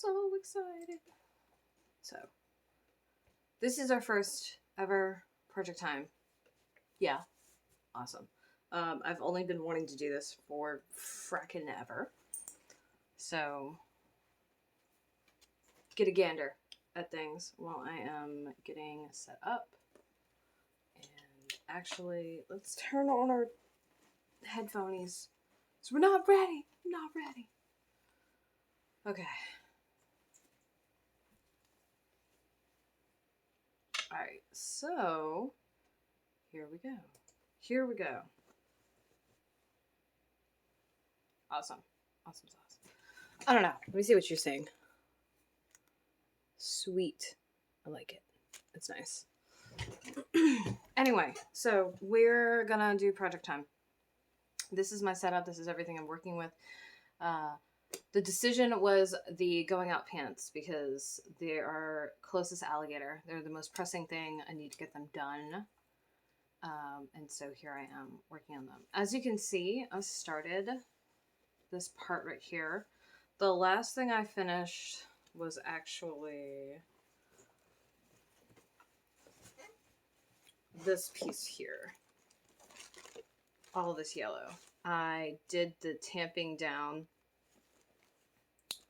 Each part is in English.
so excited. So, this is our first ever project time. Yeah, awesome. I've only been wanting to do this for frackin' ever. So, get a gander at things while I am getting set up. And actually, let's turn on our headphones. So we're not ready. Not ready. Okay. Alright, so here we go. Here we go. Awesome. Awesome sauce. I don't know. Let me see what you're saying. Sweet. I like it. It's nice. Anyway, so we're gonna do project time. This is my setup. This is everything I'm working with. The decision was the going out pants because they are closest alligator. They're the most pressing thing. I need to get them done. And so here I am working on them. As you can see, I started this part right here. The last thing I finished was actually this piece here. All of this yellow. I did the tamping down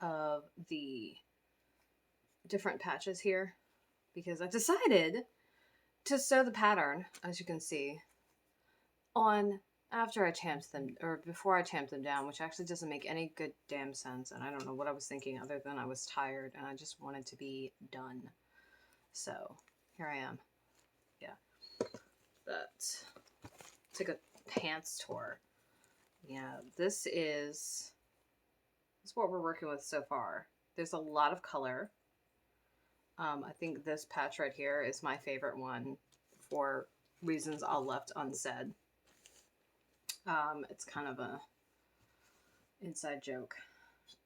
of the different patches here because I decided to sew the pattern, as you can see, on after I tamped them, or before I tamped them down, which actually doesn't make any good damn sense, and I don't know what I was thinking other than I was tired and I just wanted to be done. So here I am. Yeah. But took a pants tour. Yeah, this is what we're working with so far. There's a lot of color. I think this patch right here is my favorite one for reasons I'll left unsaid. It's kind of a inside joke.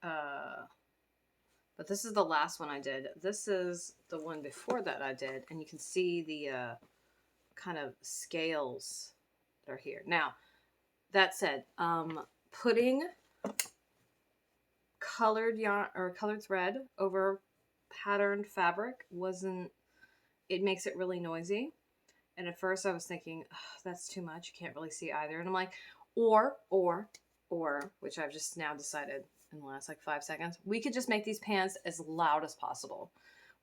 But this is the last one I did. This is the one before that I did, and you can see the kind of scales that are here. Now, that said, putting colored yarn or colored thread over patterned fabric it makes it really noisy. And at first I was thinking, oh, that's too much. You can't really see either. And I'm like, or, which I've just now decided in the last like 5 seconds, we could just make these pants as loud as possible,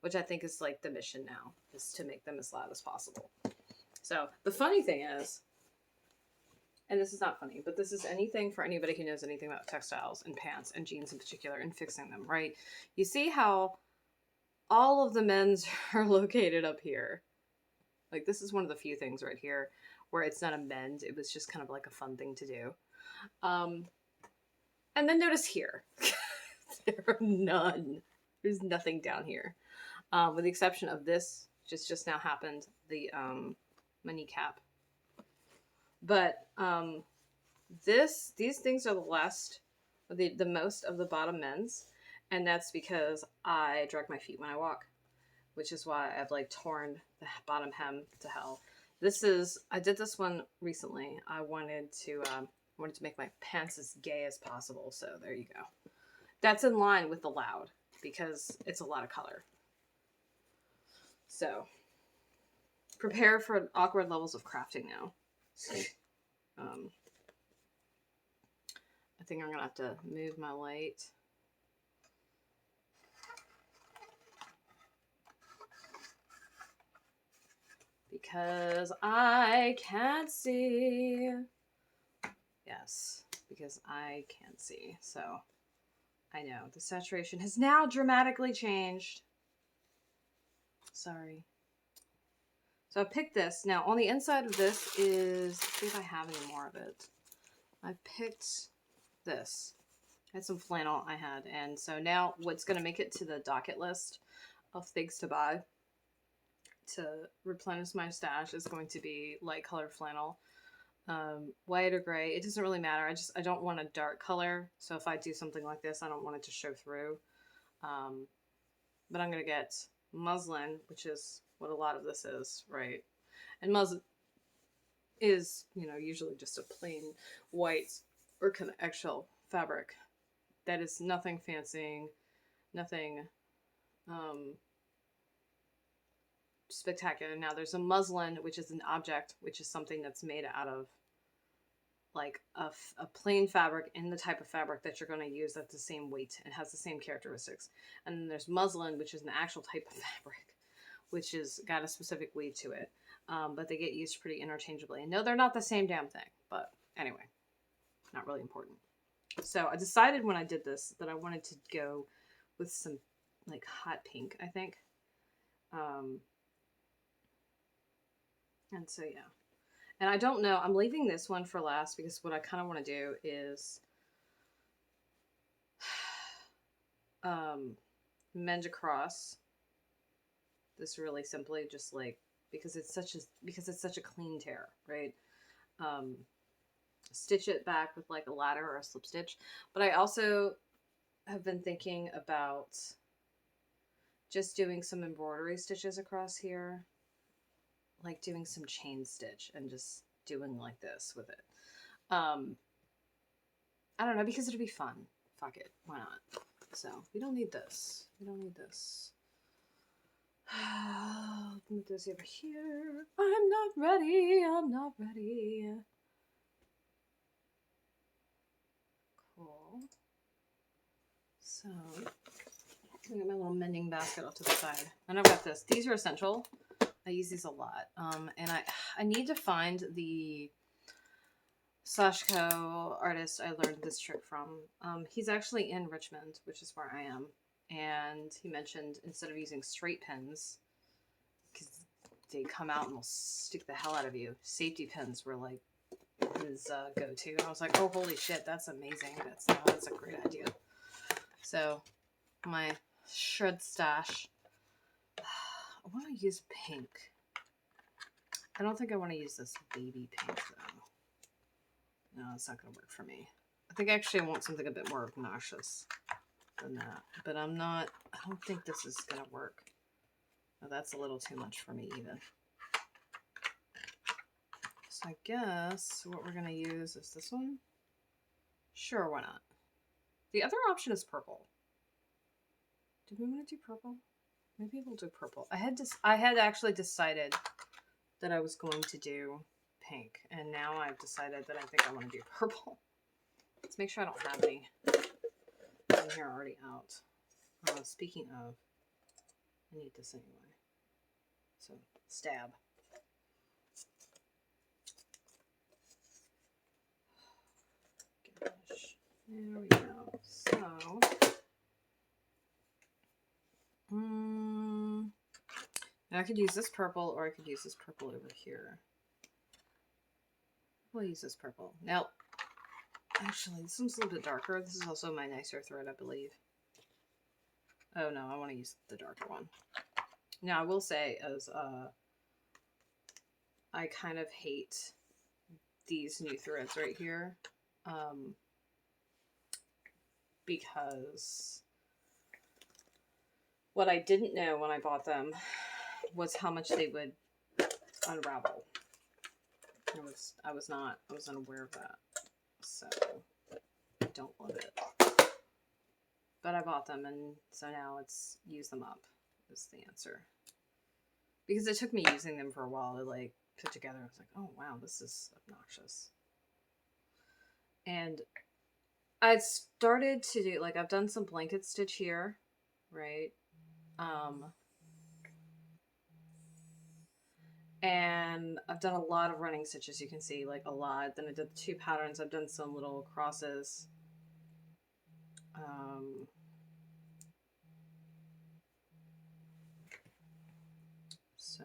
which I think is like the mission now, is to make them as loud as possible. So the funny thing is, and this is not funny, but this is anything for anybody who knows anything about textiles and pants and jeans in particular and fixing them, right? You see how all of the men's are located up here. Like, this is one of the few things right here where it's not a mend. It was just kind of like a fun thing to do. And then notice here. There are none. There's nothing down here. With the exception of this, just now happened, the my kneecap. But these things are the most of the bottom mends, and that's because I drag my feet when I walk, which is why I've like torn the bottom hem to hell. I did this one recently. I wanted to make my pants as gay as possible, so there you go. That's in line with the loud because it's a lot of color. So prepare for awkward levels of crafting now. I think I'm gonna have to move my light. Because I can't see. Yes, because I can't see. So I know the saturation has now dramatically changed. Sorry. So I picked this. Now on the inside of this is, let's see if I have any more of it. I picked this. I had some flannel I had. And so now what's going to make it to the docket list of things to buy to replenish my stash is going to be light colored flannel. White or gray, it doesn't really matter. I don't want a dark color. So if I do something like this, I don't want it to show through. But I'm going to get muslin, which is what a lot of this is, right? And muslin is, usually just a plain white or kind of eggshell fabric. That is nothing fancy. Nothing spectacular. Now there's a muslin, which is an object, which is something that's made out of like a plain fabric in the type of fabric that you're going to use that's the same weight and has the same characteristics. And then there's muslin, which is an actual type of fabric, which is got a specific weight to it. But they get used pretty interchangeably. And no, they're not the same damn thing. But anyway, not really important. So I decided when I did this that I wanted to go with some like hot pink, I think. And so, yeah. And I don't know. I'm leaving this one for last because what I kind of want to do is mend across this really simply, just like because it's such a clean tear, right? Stitch it back with like a ladder or a slip stitch. But I also have been thinking about just doing some embroidery stitches across here, like doing some chain stitch and just doing like this with it. I don't know, because it'd be fun. Fuck it, why not? So we don't need this. We don't need this. Put this over here. I'm not ready. I'm not ready. Cool. So I got my little mending basket off to the side, and I've got this. These are essential. I use these a lot. And I need to find the Sashko artist I learned this trick from. He's actually in Richmond, which is where I am. And he mentioned instead of using straight pins, because they come out and will stick the hell out of you, safety pins were like his go-to. And I was like, oh, holy shit, that's amazing. That's a great idea. So my shred stash. I want to use pink. I don't think I want to use this baby pink though. No, it's not going to work for me. I think actually I want something a bit more obnoxious than that. But I don't think this is going to work. No, that's a little too much for me even. So I guess what we're going to use is this one. Sure, why not? The other option is purple. Did we want to do purple? Maybe we'll do purple. I had actually decided that I was going to do pink, and now I've decided that I think I want to do purple. Let's make sure I don't have any in here already out. Speaking of, I need this anyway. So, stab. Gosh. There we go. So, now I could use this purple, or I could use this purple over here. We'll use this purple. Now, actually, this one's a little bit darker. This is also my nicer thread, I believe. Oh no, I want to use the darker one. Now, I will say, as I kind of hate these new threads right here, because what I didn't know when I bought them was how much they would unravel. I was unaware of that, so I don't love it. But I bought them, and so now it's use them up is the answer. Because it took me using them for a while to like put together. I was like, oh wow, this is obnoxious. And I started to do, like, I've done some blanket stitch here, right? And I've done a lot of running stitches, you can see, like a lot. Then I did the 2 patterns. I've done some little crosses. So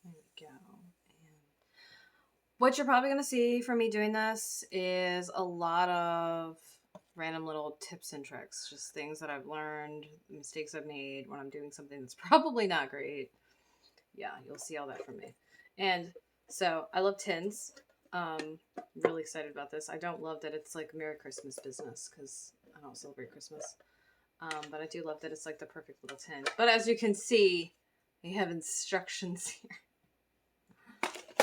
there we go. And what you're probably going to see from me doing this is a lot of random little tips and tricks, just things that I've learned, mistakes I've made when I'm doing something that's probably not great. Yeah, you'll see all that from me. And so I love tins. Really excited about this. I don't love that it's like Merry Christmas business because I don't celebrate Christmas. But I do love that it's like the perfect little tin. But as you can see, They have instructions here,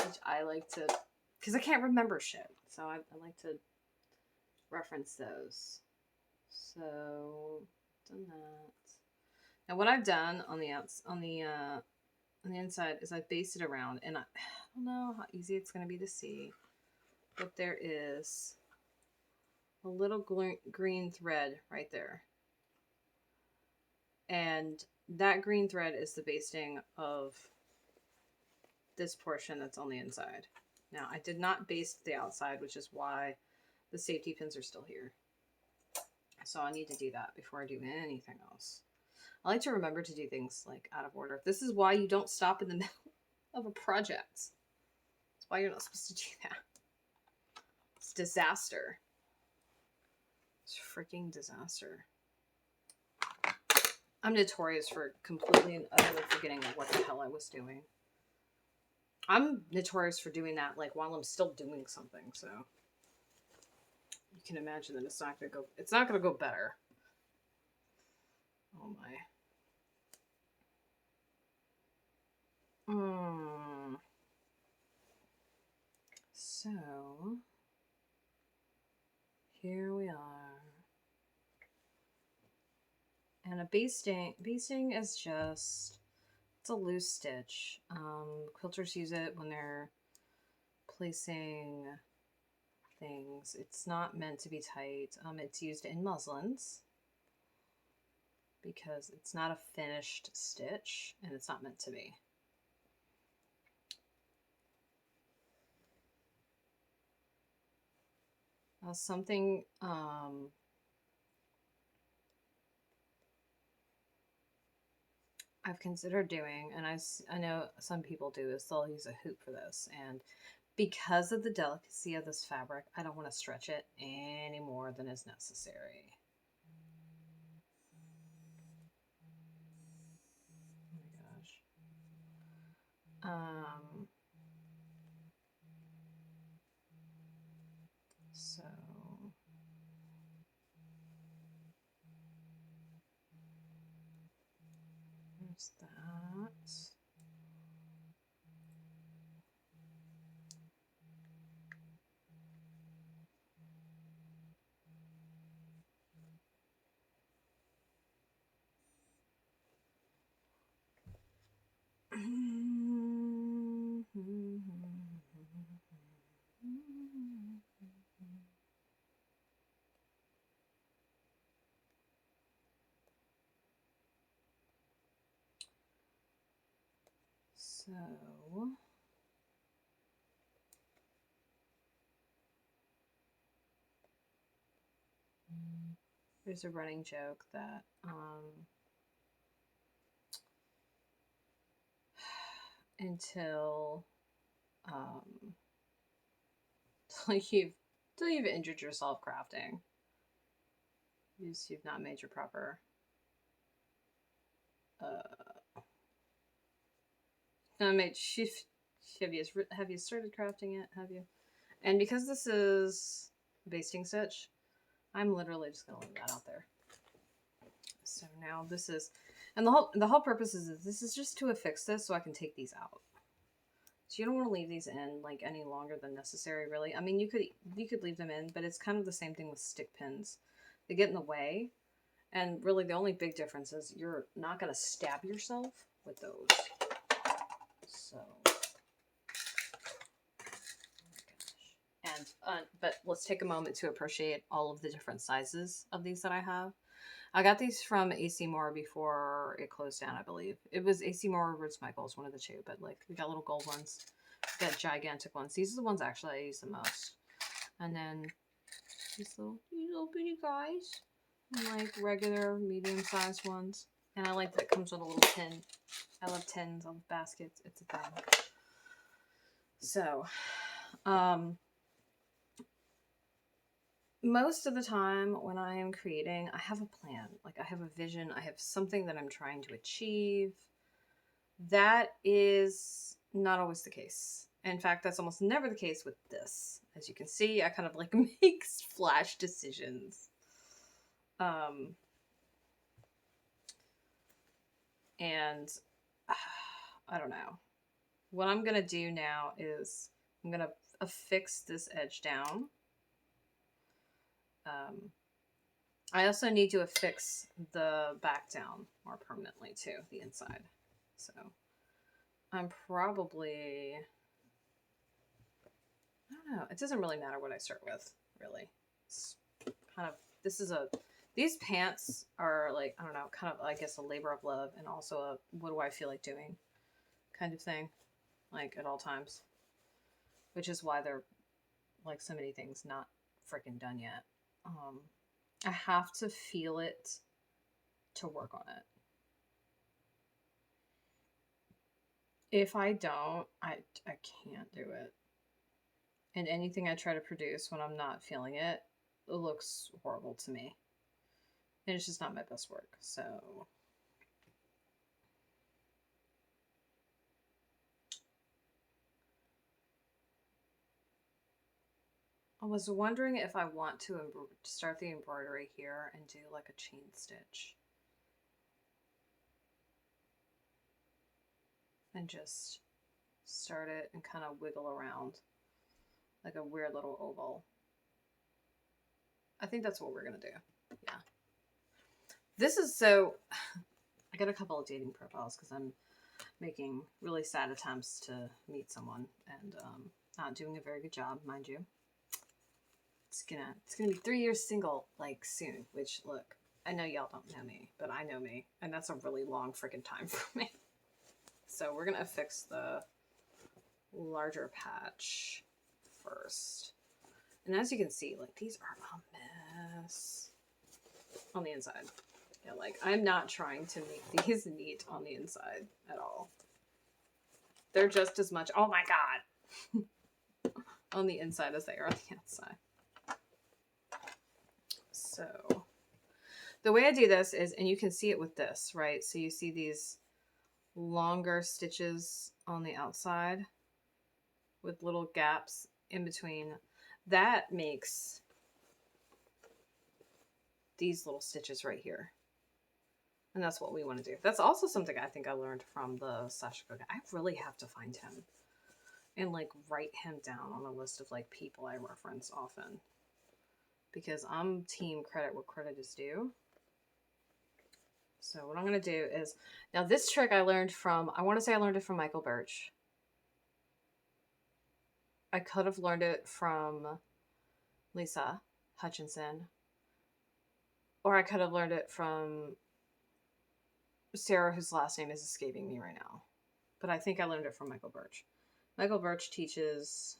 which I like to, because I can't remember shit. So I like to reference those. So, done that. Now what I've done on the inside is I've basted it around, and I don't know how easy it's going to be to see, but there is a little green thread right there. And that green thread is the basting of this portion that's on the inside. Now, I did not baste the outside, which is why the safety pins are still here. So I need to do that before I do anything else. I like to remember to do things like out of order. This is why you don't stop in the middle of a project. That's why you're not supposed to do that. It's disaster. It's freaking disaster. I'm notorious for completely and utterly forgetting what the hell I was doing. I'm notorious for doing that like while I'm still doing something, so you can imagine that it's not gonna go better. Oh my. So here we are. And a basting is just, it's a loose stitch. Quilters use it when they're placing things. It's not meant to be tight. It's used in muslins because it's not a finished stitch and it's not meant to be. Something I've considered doing, and I know some people do, is they'll use a hoop for this. And because of the delicacy of this fabric, I don't want to stretch it any more than is necessary. Oh my gosh. So there's that. So there's a running joke that until you've injured yourself crafting, you've not made your proper have you started crafting yet? Have you? And because this is basting stitch, I'm literally just gonna leave that out there. So now this is, and the whole purpose is this is just to affix this so I can take these out. So you don't want to leave these in like any longer than necessary, really. I mean, you could leave them in, but it's kind of the same thing with stick pins. They get in the way, and really the only big difference is you're not going to stab yourself with those. So, oh my gosh. And but let's take a moment to appreciate all of the different sizes of these that I have. I got these from AC Moore before it closed down, I believe. It was AC Moore or Roots Michaels, one of the two. But like, we got little gold ones, we got gigantic ones. These are the ones actually I use the most. And then these little bitty guys, and like regular medium-sized ones. And I like that it comes with a little tin. I love tins. I love baskets. It's a thing. So, most of the time when I am creating, I have a plan. Like, I have a vision. I have something that I'm trying to achieve. That is not always the case. In fact, that's almost never the case with this. As you can see, I kind of like make flash decisions. And I don't know. What I'm going to do now is I'm going to affix this edge down. I also need to affix the back down more permanently too, the inside. So I'm probably, I don't know. It doesn't really matter what I start with, really. It's kind of, these pants are like, I don't know, kind of, I guess, a labor of love and also a what do I feel like doing kind of thing, like at all times. Which is why they're, like so many things, not freaking done yet. I have to feel it to work on it. If I don't, I can't do it. And anything I try to produce when I'm not feeling it, it looks horrible to me. And it's just not my best work. So I was wondering if I want to start the embroidery here and do like a chain stitch. And just start it and kind of wiggle around like a weird little oval. I think that's what we're going to do. Yeah. This is so... I got a couple of dating profiles because I'm making really sad attempts to meet someone and not doing a very good job, mind you. It's gonna be 3 years single like soon, which look, I know y'all don't know me, but I know me, and that's a really long freaking time for me. So we're gonna affix the larger patch first. And as you can see, like these are a mess on the inside. Yeah, like I'm not trying to make these neat on the inside at all. They're just as much, oh my god, on the inside as they are on the outside. So the way I do this is, and you can see it with this, right? So you see these longer stitches on the outside with little gaps in between. That makes these little stitches right here. And that's what we want to do. That's also something I think I learned from the Sasha Cook. I really have to find him and like write him down on a list of like people I reference often. Because I'm team credit where credit is due. So what I'm going to do is, now this trick I learned from, I want to say I learned it from Michael Birch. I could have learned it from Lisa Hutchinson. Or I could have learned it from Sarah, whose last name is escaping me right now. But I think I learned it from Michael Birch. Michael Birch teaches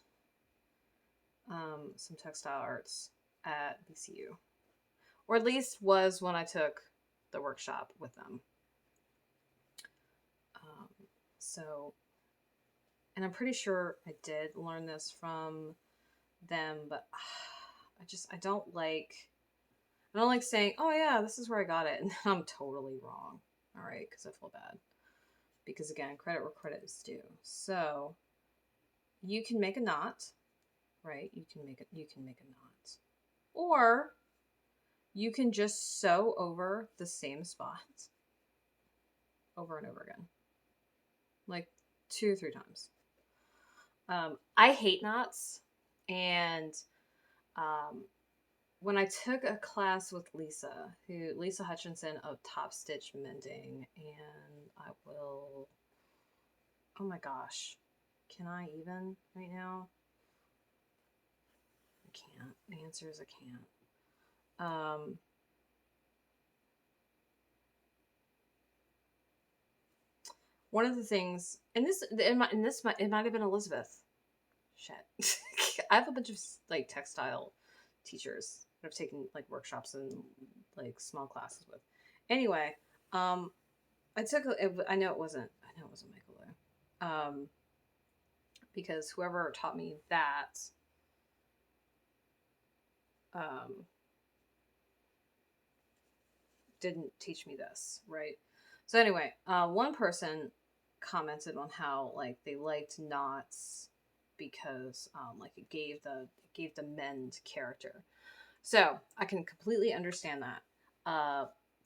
some textile arts at BCU. Or at least was when I took the workshop with them. So, and I'm pretty sure I did learn this from them, but I don't like saying, oh yeah, this is where I got it, and then I'm totally wrong. All right, because I feel bad. Because again, credit where credit is due. So you can make a knot, right? You can make a knot, or you can just sew over the same spot over and over again, like 2 or 3 times. I hate knots, and when I took a class with Lisa Hutchinson of Top Stitch Mending, and I will, oh my gosh, can I even right now? I can't. The answer is I can't. One of the things, and it might have been Elizabeth. Shit. I have a bunch of like textile teachers that I've taken like workshops and like small classes with. Anyway, I know it wasn't Michael Lou. Because whoever taught me that didn't teach me this, right? So anyway, one person commented on how like they liked knots because like it gave the mend character. So I can completely understand that.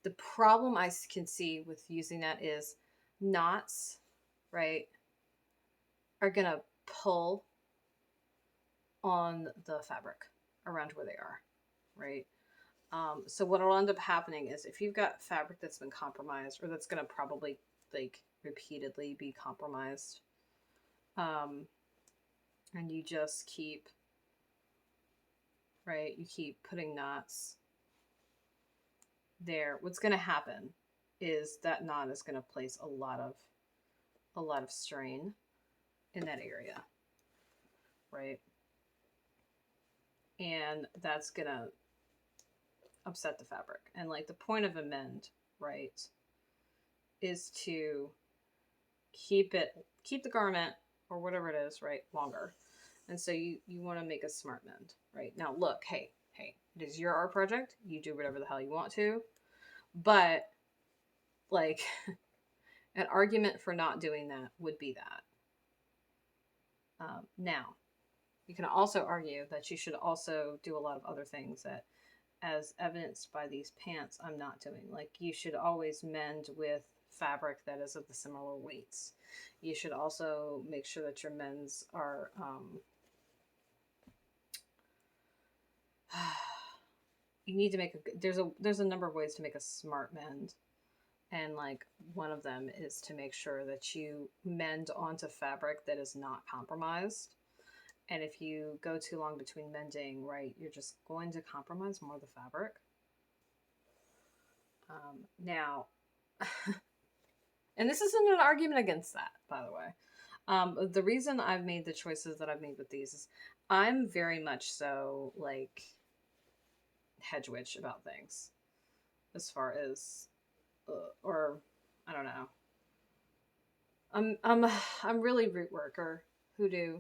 The problem I can see with using that is knots, right, are gonna pull on the fabric around where they are, right? So what will end up happening is if you've got fabric that's been compromised, or that's gonna probably like repeatedly be compromised, and you just keep, right, you keep putting knots there, what's gonna happen is that knot is gonna place a lot of strain in that area, right? And that's gonna upset the fabric. And like the point of a mend, right, is to keep the garment or whatever it is, right, longer. And so you want to make a smart mend, right? Now look, hey, it is your art project. You do whatever the hell you want to. But like an argument for not doing that would be that. Now, you can also argue that you should also do a lot of other things that, as evidenced by these pants, I'm not doing. Like, you should always mend with fabric that is of the similar weights. You should also make sure that your mends are you need to make there's a number of ways to make a smart mend, and like one of them is to make sure that you mend onto fabric that is not compromised. And if you go too long between mending, right, you're just going to compromise more of the fabric. Now, and this isn't an argument against that, by the way. The reason I've made the choices that I've made with these is I'm very much so like hedge witch about things, as far as, or I don't know. I'm really root worker, hoodoo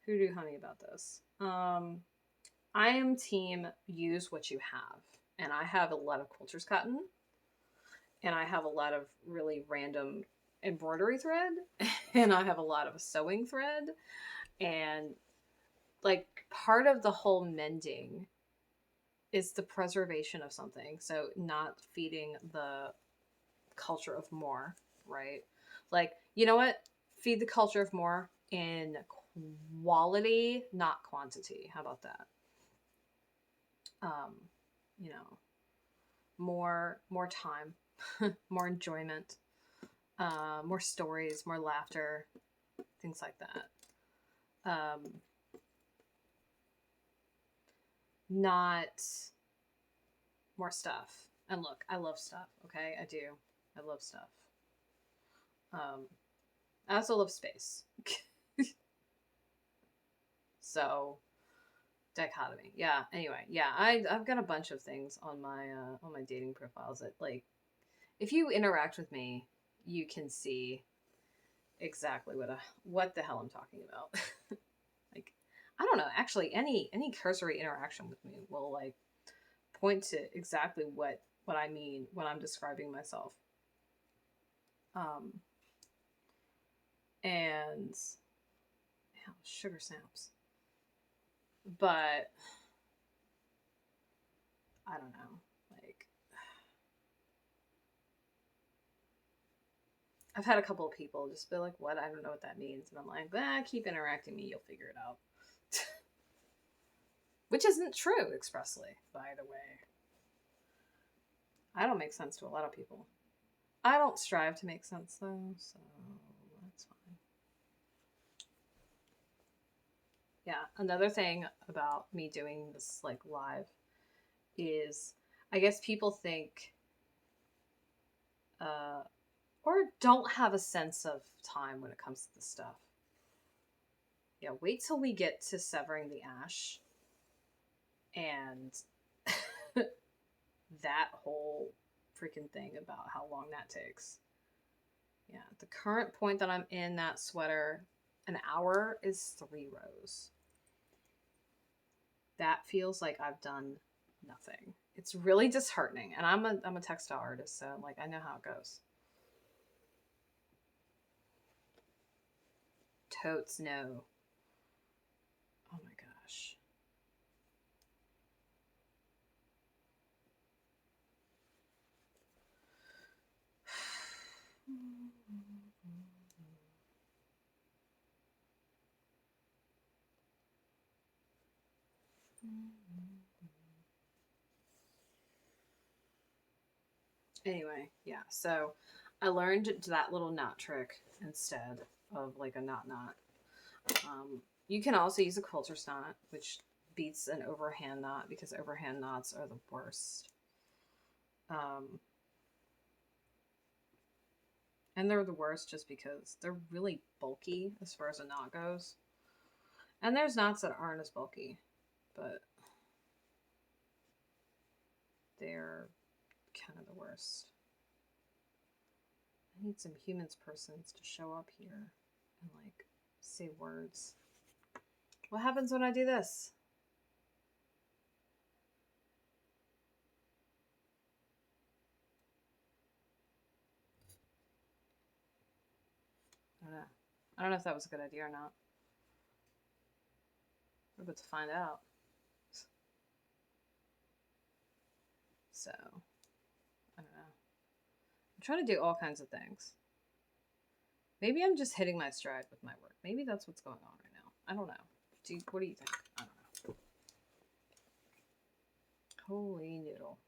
honey about this. I am team use what you have, and I have a lot of quilter's cotton, and I have a lot of really random embroidery thread, and I have a lot of sewing thread, and like part of the whole mending is the preservation of something. So not feeding the culture of more, right? Like, you know what? Feed the culture of more in quality, not quantity. How about that? You know, more time, more enjoyment, more stories, more laughter, things like that. Not more stuff. And look, I love stuff. Okay, I do. I love stuff. I also love space. So dichotomy. Yeah. Anyway, yeah, I've got a bunch of things on my dating profiles that, like, if you interact with me, you can see exactly what the hell I'm talking about. Like, I don't know. Actually, any cursory interaction with me will like point to exactly what I mean when I'm describing myself. And sugar snaps. But I don't know. Like, I've had a couple of people just be like, "What? I don't know what that means," and I'm like, keep interacting me, you'll figure it out." Which isn't true expressly, by the way. I don't make sense to a lot of people. I don't strive to make sense though, so that's fine. Yeah, another thing about me doing this like live is I guess people think or don't have a sense of time when it comes to this stuff. Yeah, wait till we get to severing the ash and that whole freaking thing about how long that takes. Yeah, the current point that I'm in that sweater, an hour is 3 rows. That feels like I've done nothing. It's really disheartening. And I'm a textile artist, so like I know how it goes. Totes no. Oh my gosh. Anyway, yeah. So I learned that little knot trick instead of like a knot. You can also use a quilter's knot, which beats an overhand knot because overhand knots are the worst. Um, and they're the worst just because they're really bulky as far as a knot goes. And there's knots that aren't as bulky, but they're kind of the worst. I need some humans persons to show up here and like say words. What happens when I do this? I don't know. I don't know if that was a good idea or not. We're about to find out. So, I don't know. I'm trying to do all kinds of things. Maybe I'm just hitting my stride with my work. Maybe that's what's going on right now. I don't know. What do you think? I don't know. Holy noodle.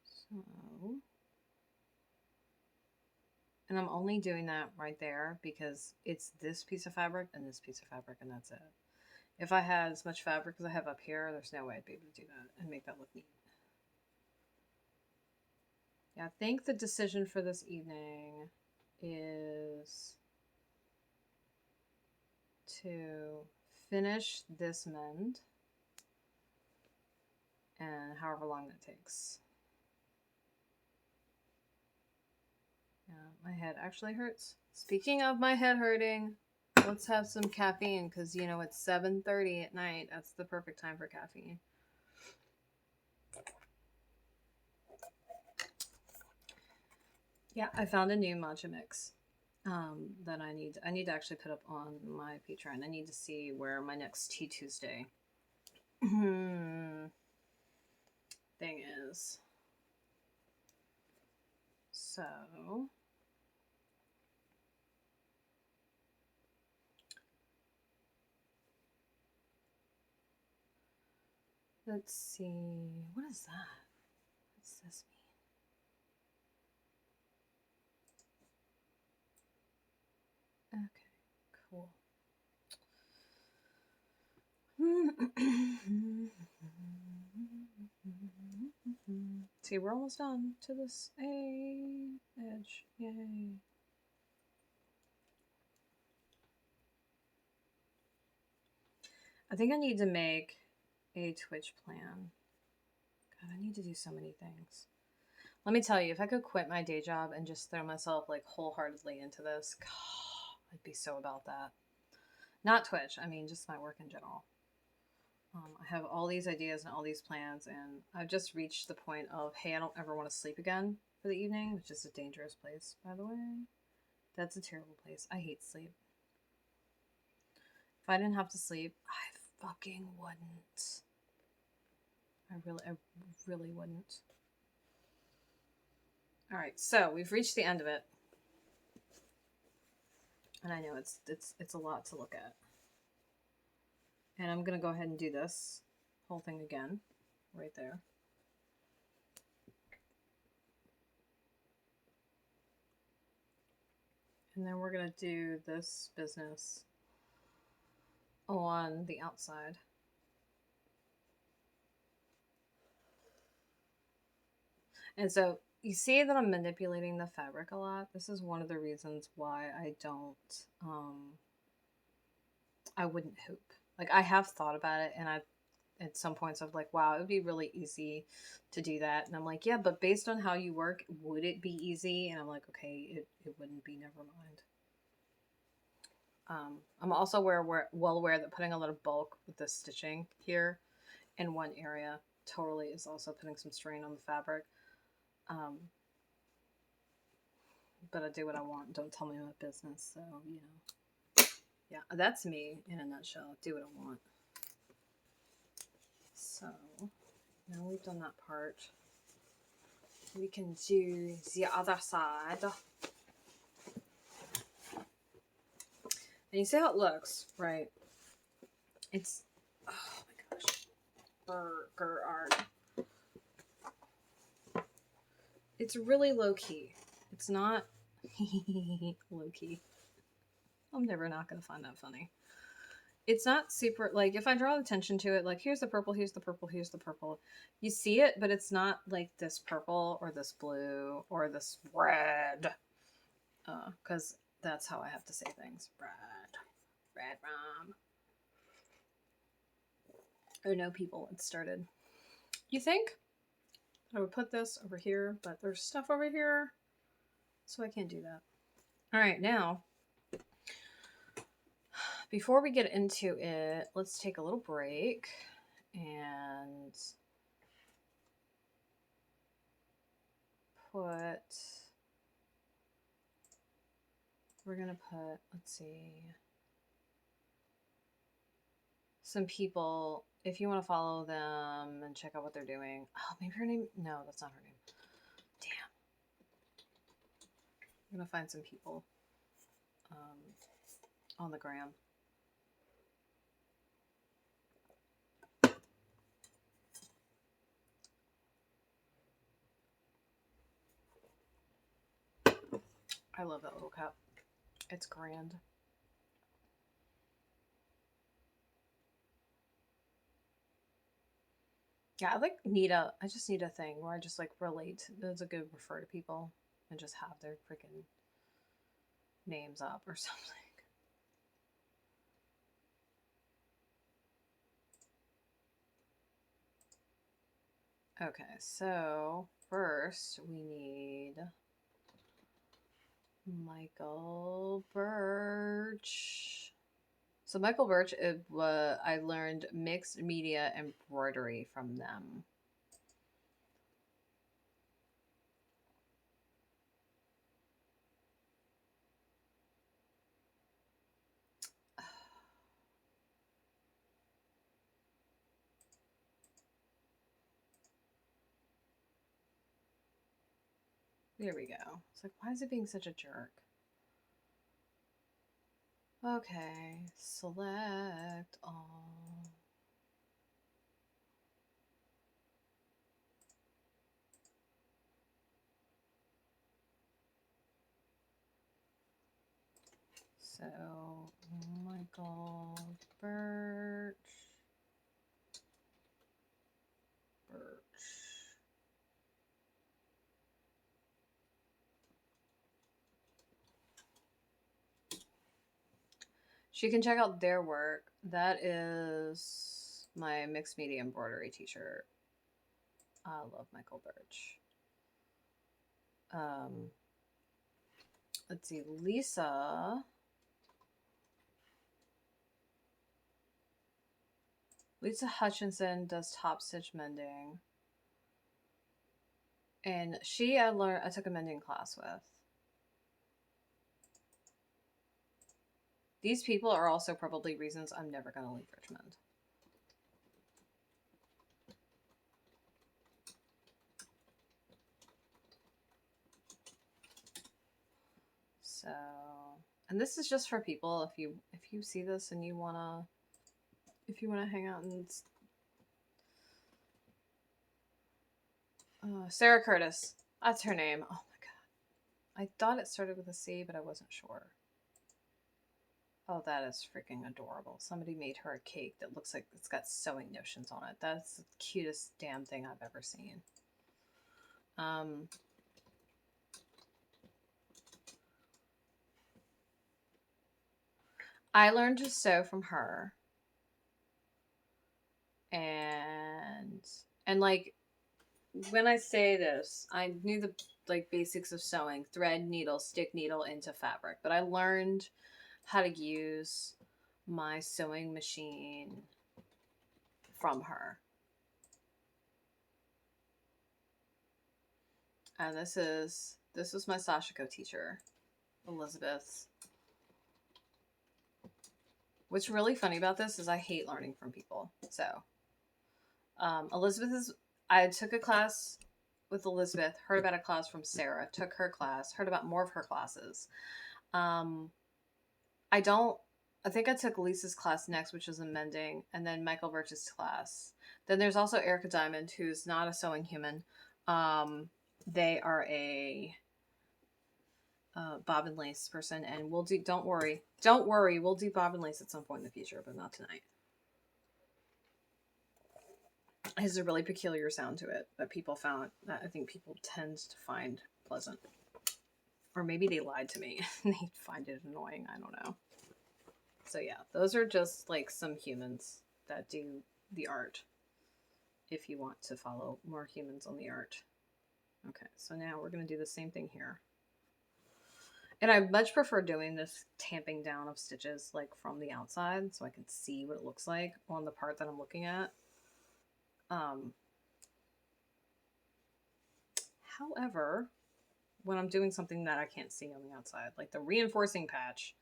So, and I'm only doing that right there because it's this piece of fabric and this piece of fabric, and that's it. If I had as much fabric as I have up here, there's no way I'd be able to do that and make that look neat. Yeah, I think the decision for this evening is to finish this mend and however long that takes. Yeah, my head actually hurts. Speaking of my head hurting, let's have some caffeine because you know it's 7:30 at night. That's the perfect time for caffeine. Yeah, I found a new matcha mix that I need to actually put up on my Patreon. I need to see where my next Tea Tuesday thing is. So let's see. What is that? What's this mean? Okay, cool. See, we're almost done to this edge. Yay. I think I need to make a Twitch plan. God, I need to do so many things. Let me tell you, if I could quit my day job and just throw myself like wholeheartedly into this, God, I'd be so about that. Not Twitch, I mean just my work in general. I have all these ideas and all these plans, and I've just reached the point of, hey, I don't ever want to sleep again for the evening, which is a dangerous place, by the way. That's a terrible place. I hate sleep. If I didn't have to sleep, I fucking wouldn't. I really wouldn't. All right, so we've reached the end of it, and I know it's a lot to look at. And I'm gonna go ahead and do this whole thing again, right there. And then we're gonna do this business on the outside. And so you see that I'm manipulating the fabric a lot. This is one of the reasons why I wouldn't hoop. Like I have thought about it, and at some points of like, wow, it would be really easy to do that. And I'm like, yeah, but based on how you work, would it be easy? And I'm like, okay, it wouldn't be, never mind. I'm also well aware that putting a lot of bulk with the stitching here in one area totally is also putting some strain on the fabric. But I do what I want. Don't tell me my business. So, you know. Yeah, that's me in a nutshell. Do what I want. So, Now we've done that part. We can do the other side. And you see how it looks, right? It's, oh my gosh, burger art. It's really low key. It's not low key. I'm never not gonna find that funny. It's not super, like, if I draw attention to it, like, here's the purple, here's the purple, here's the purple. You see it, but it's not like this purple or this blue or this red. Because that's how I have to say things. Red rum. Oh no, people, it started. You think I would put this over here, but there's stuff over here, so I can't do that. All right, now, before we get into it, let's take a little break and put, we're gonna put, let's see, some people, if you want to follow them and check out what they're doing. Oh, maybe her name, no, that's not her name. Damn. I'm gonna find some people on the gram. I love that little cup. It's grand. Yeah, I just need a thing where I just like relate. That's a good refer to people and just have their freaking names up or something. Okay, so first we need Michael Birch. So Michael Birch, I learned mixed media embroidery from them. There we go. It's like, why is it being such a jerk? Okay, select all. So, Michael Birch. She can check out their work. That is my mixed media embroidery t-shirt. I love Michael Birch. Let's see, Lisa Hutchinson does top stitch mending. And I took a mending class with. These people are also probably reasons I'm never going to leave Richmond. So, and this is just for people if you see this and you want to hang out and Sarah Curtis. That's her name. Oh my god. I thought it started with a C, but I wasn't sure. Oh, that is freaking adorable. Somebody made her a cake that looks like it's got sewing notions on it. That's the cutest damn thing I've ever seen. I learned to sew from her. And like, when I say this, I knew the like basics of sewing: thread, needle, stick needle into fabric. But I learned how to use my sewing machine from her. And this was my Sashiko teacher, Elizabeth. What's really funny about this is I hate learning from people. So, Elizabeth is, I took a class with Elizabeth, heard about a class from Sarah, took her class, heard about more of her classes. Um, I don't. I think I took Lisa's class next, which was in mending, and then Michael Birch's class. Then there's also Erica Diamond, who's not a sewing human. They are a bob and lace person, and we'll do. Don't worry, we'll do bob and lace at some point in the future, but not tonight. It has a really peculiar sound to it that people found that I think people tend to find pleasant, or maybe they lied to me and they find it annoying. I don't know. So yeah, those are just like some humans that do the art. If you want to follow more humans on the art. Okay, so now we're going to do the same thing here. And I much prefer doing this tamping down of stitches like from the outside so I can see what it looks like on the part that I'm looking at. However, when I'm doing something that I can't see on the outside, like the reinforcing patch,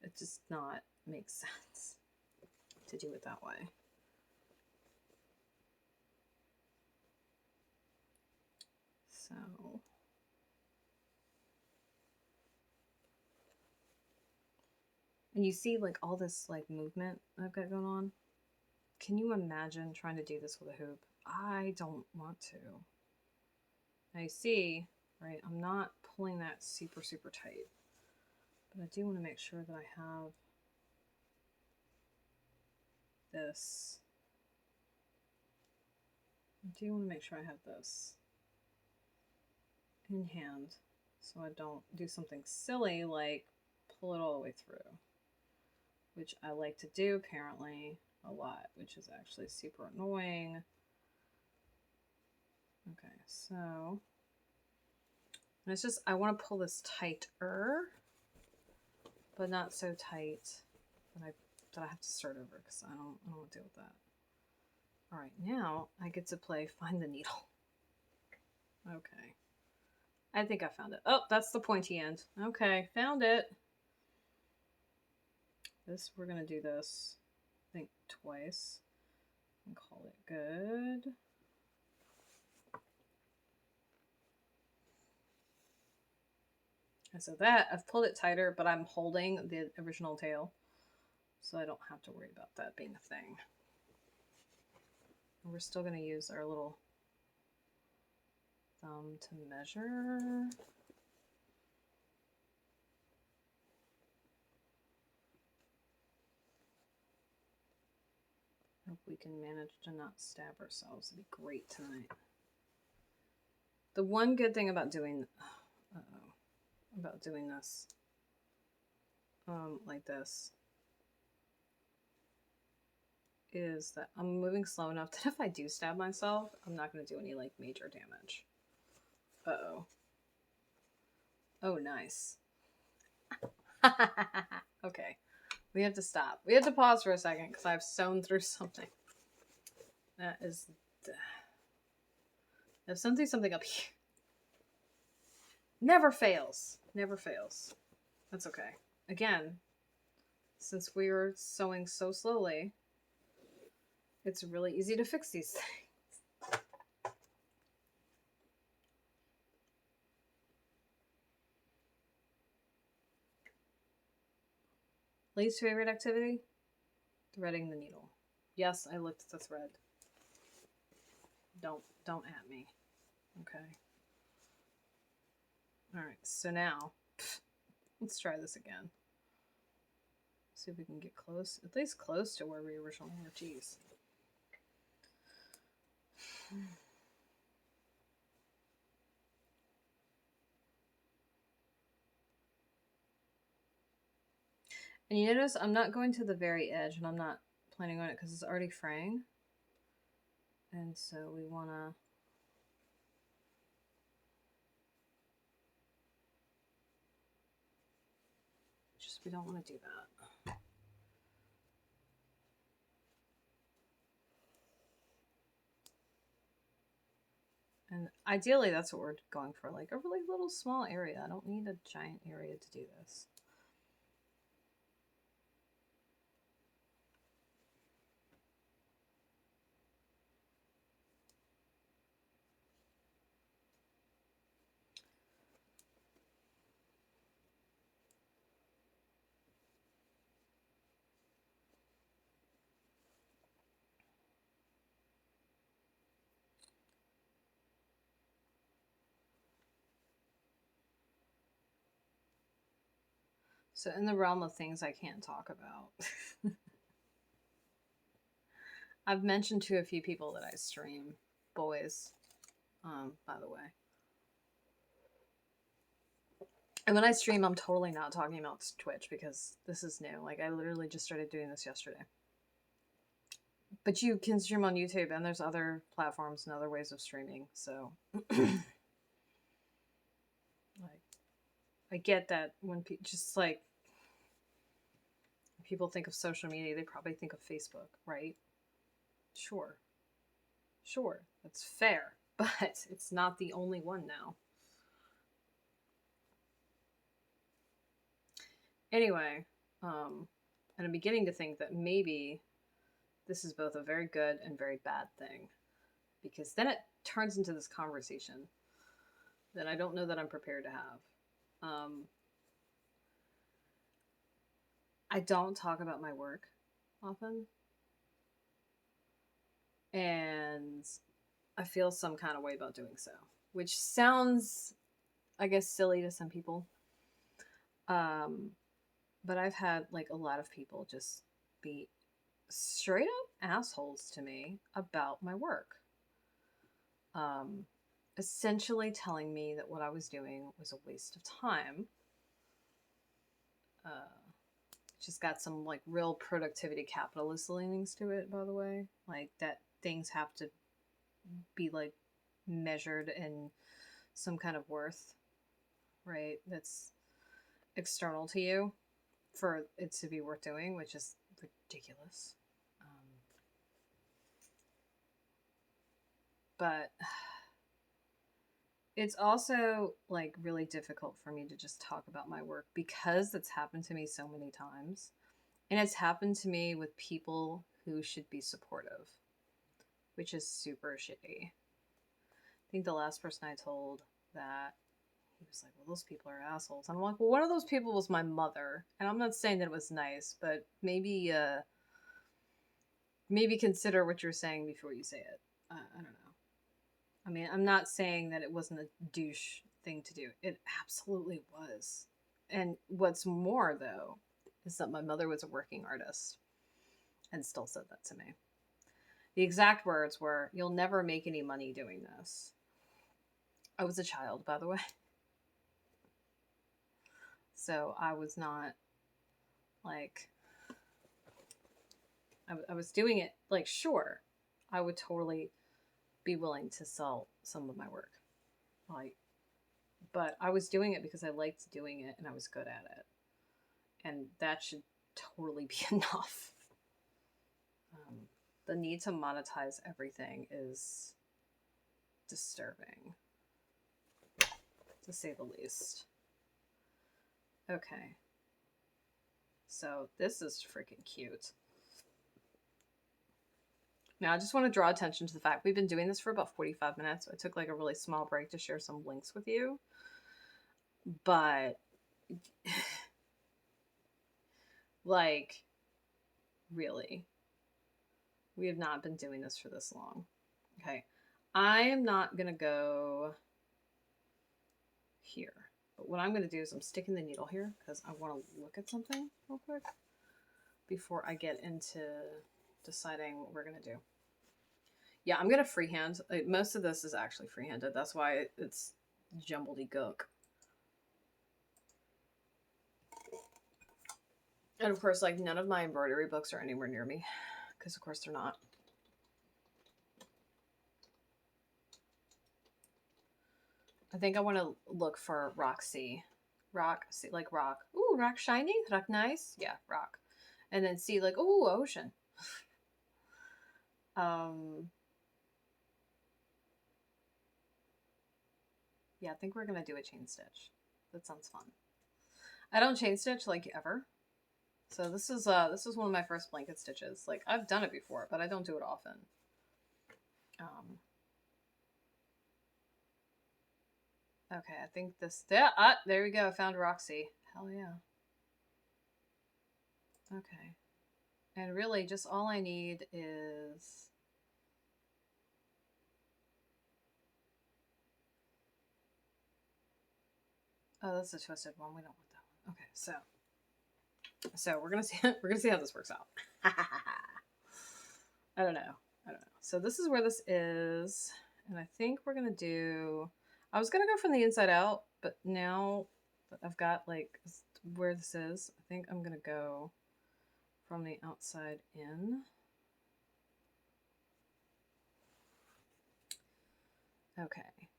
it just not makes sense to do it that way. So and you see like all this like movement I've got going on. Can you imagine trying to do this with a hoop? I don't want to. Now you see, right, I'm not pulling that super, super tight. But I do want to make sure that I have this. I do want to make sure I have this in hand so I don't do something silly like pull it all the way through, which I like to do apparently a lot, which is actually super annoying. Okay, so and it's just I want to pull this tighter, but not so tight that I have to start over because I don't want to deal with that. All right, now I get to play find the needle. Okay, I think I found it. Oh, that's the pointy end. Okay, found it. This we're gonna do this, I think twice, and call it good. And so that I've pulled it tighter, but I'm holding the original tail, so I don't have to worry about that being a thing. And we're still gonna use our little thumb to measure. Hope we can manage to not stab ourselves. It'd be great tonight. The one good thing about doing, this, like this, is that I'm moving slow enough that if I do stab myself, I'm not going to do any like major damage. Uh-oh. Oh, nice. Okay. We have to stop. We have to pause for a second because I've sewn through something. That is... I've sewn through something up here. Never fails. Never fails. That's okay. Again, since we were sewing so slowly, it's really easy to fix these things. Least favorite activity? Threading the needle. Yes, I licked the thread. Don't at me. Okay. Alright, so now, let's try this again. See if we can get close, at least close to where we originally were. Jeez. And you notice I'm not going to the very edge, and I'm not planning on it because it's already fraying. And so we want to... we don't want to do that. And ideally that's what we're going for, like a really little small area. I don't need a giant area to do this. So in the realm of things I can't talk about, I've mentioned to a few people that I stream boys, by the way. And when I stream, I'm totally not talking about Twitch because this is new. Like, I literally just started doing this yesterday. But you can stream on YouTube, and there's other platforms and other ways of streaming. So, like, I get that when just like people think of social media, they probably think of Facebook, right? Sure, that's fair, but it's not the only one now. Anyway, and I'm beginning to think that maybe this is both a very good and very bad thing, because then it turns into this conversation that I don't know that I'm prepared to have. I don't talk about my work often, and I feel some kind of way about doing so, which sounds, I guess, silly to some people. But I've had like a lot of people just be straight up assholes to me about my work. Essentially telling me that what I was doing was a waste of time. Just got some like real productivity capitalist leanings to it, by the way. Like that things have to be like measured in some kind of worth, right? That's external to you for it to be worth doing, which is ridiculous. But it's also like really difficult for me to just talk about my work because it's happened to me so many times. And it's happened to me with people who should be supportive, which is super shitty. I think the last person I told that, he was like, well, those people are assholes. And I'm like, well, one of those people was my mother. And I'm not saying that it was nice, but maybe consider what you're saying before you say it. I don't know. I mean, I'm not saying that it wasn't a douche thing to do. It absolutely was. And what's more, though, is that my mother was a working artist and still said that to me. The exact words were, "You'll never make any money doing this." I was a child, by the way. So I was not like, I was doing it like, sure, I would totally be willing to sell some of my work. Like, but I was doing it because I liked doing it and I was good at it. And that should totally be enough. The need to monetize everything is disturbing, to say the least. Okay. So this is freaking cute. Now, I just want to draw attention to the fact we've been doing this for about 45 minutes. So I took like a really small break to share some links with you. But, like, really, we have not been doing this for this long. Okay. I am not going to go here. But what I'm going to do is I'm sticking the needle here because I want to look at something real quick before I get into deciding what we're going to do. Yeah, I'm going to freehand. Most of this is actually freehanded. That's why it's jumbledy-gook. And of course, like, none of my embroidery books are anywhere near me. Because, of course, they're not. I think I want to look for Roxy. Rock, see, like rock. Ooh, rock shiny, rock nice. Yeah, rock. And then see, like, ooh, ocean. Yeah, I think we're gonna do a chain stitch. That sounds fun. I don't chain stitch like ever. So this is one of my first blanket stitches. Like, I've done it before, but I don't do it often. Okay, I think this, there we go. I found Roxy. Hell yeah. Okay. And really, just all I need is... Oh, that's a twisted one. We don't want that one. Okay, so So we're gonna see how this works out. I don't know. So this is where this is, and I think we're gonna do. I was gonna go from the inside out, but now that I've got like where this is, I think I'm gonna go from the outside in. Okay.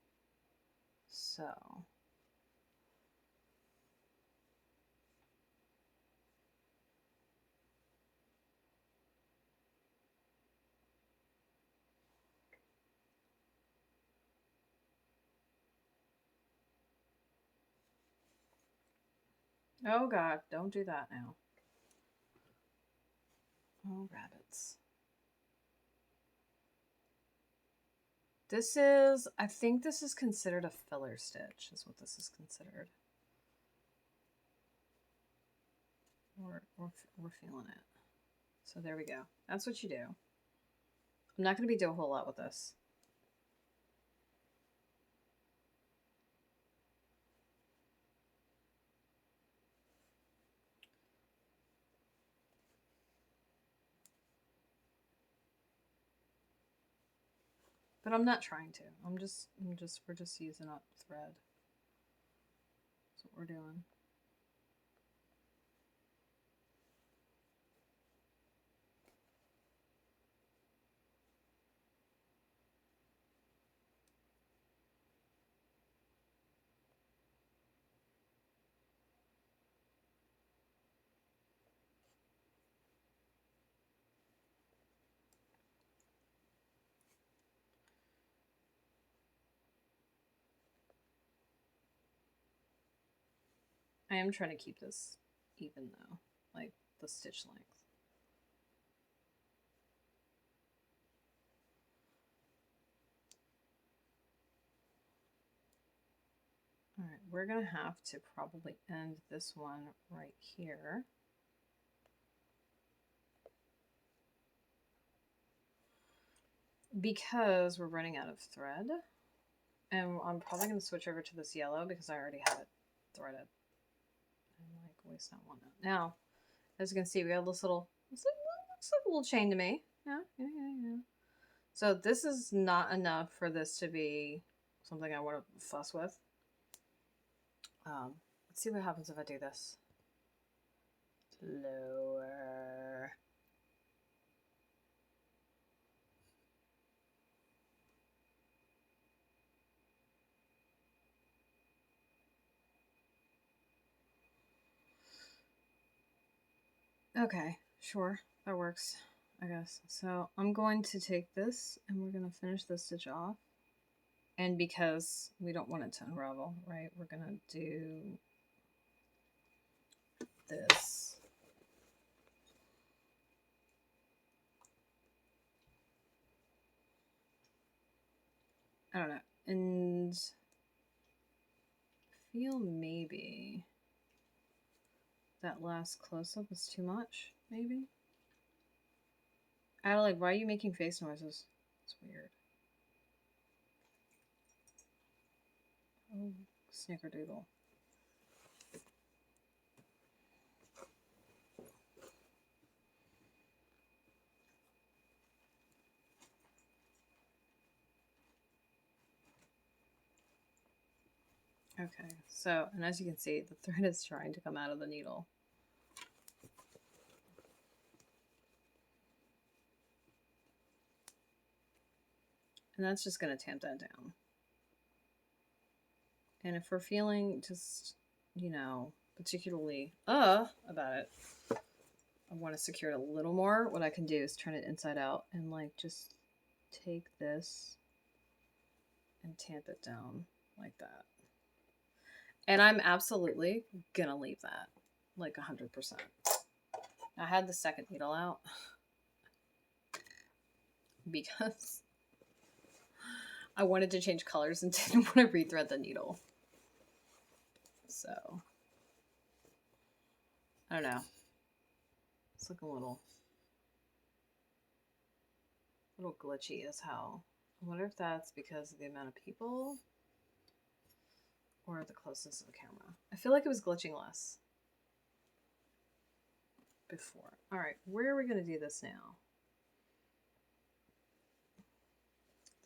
So. Oh God, don't do that now. Oh, rabbits. This is, I think this is considered a filler stitch, is what this is considered. We're feeling it. So there we go. That's what you do. I'm not going to be doing a whole lot with this. But I'm not trying to. We're just using up thread. That's what we're doing. I am trying to keep this even though, like the stitch length. All right, we're gonna have to probably end this one right here. Because we're running out of thread. And I'm probably going to switch over to this yellow because I already have it threaded. I'm like, waste not one. Now, as you can see, we have this little, looks like a little chain to me. Yeah. So this is not enough for this to be something I want to fuss with. Let's see what happens if I do this. Lower. Okay, sure, that works, I guess. So I'm going to take this and we're going to finish this stitch off. And because we don't want it to unravel, right, we're going to do this. I don't know. And I feel maybe that last close-up is too much, maybe? Adelaide, why are you making face noises? It's weird. Oh, snickerdoodle. Okay, so, and as you can see, the thread is trying to come out of the needle. And that's just going to tamp that down. And if we're feeling just, you know, particularly about it, I want to secure it a little more, what I can do is turn it inside out and like just take this and tamp it down like that. And I'm absolutely gonna leave that like 100%. I had the second needle out because I wanted to change colors and didn't want to rethread the needle. So I don't know. It's like a little glitchy as hell. I wonder if that's because of the amount of people or the closeness of the camera. I feel like it was glitching less. before. All right, where are we going to do this now?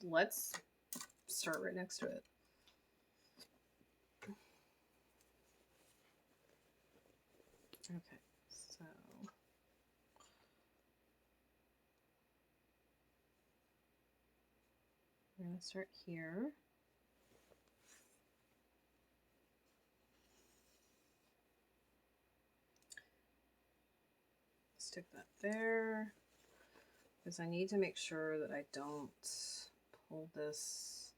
Let's start right next to it. Okay, so we're going to start here. Stick that there, because I need to make sure that I don't pull this.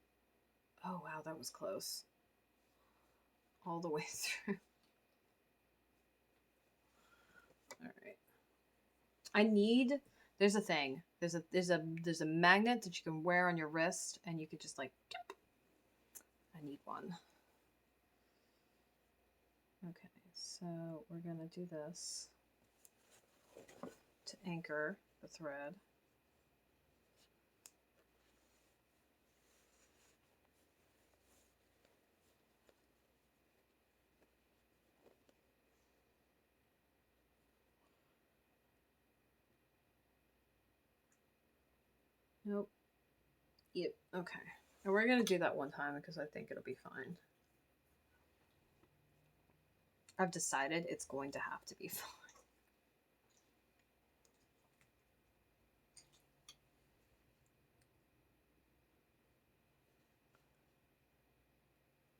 Oh wow, that was close. All the way through. All right. I need. There's a thing. There's a magnet that you can wear on your wrist, and you could just like. I need one. Okay, so we're gonna do this to anchor the thread. Nope. Yep. Okay. And we're gonna do that one time because I think it'll be fine. I've decided it's going to have to be fine.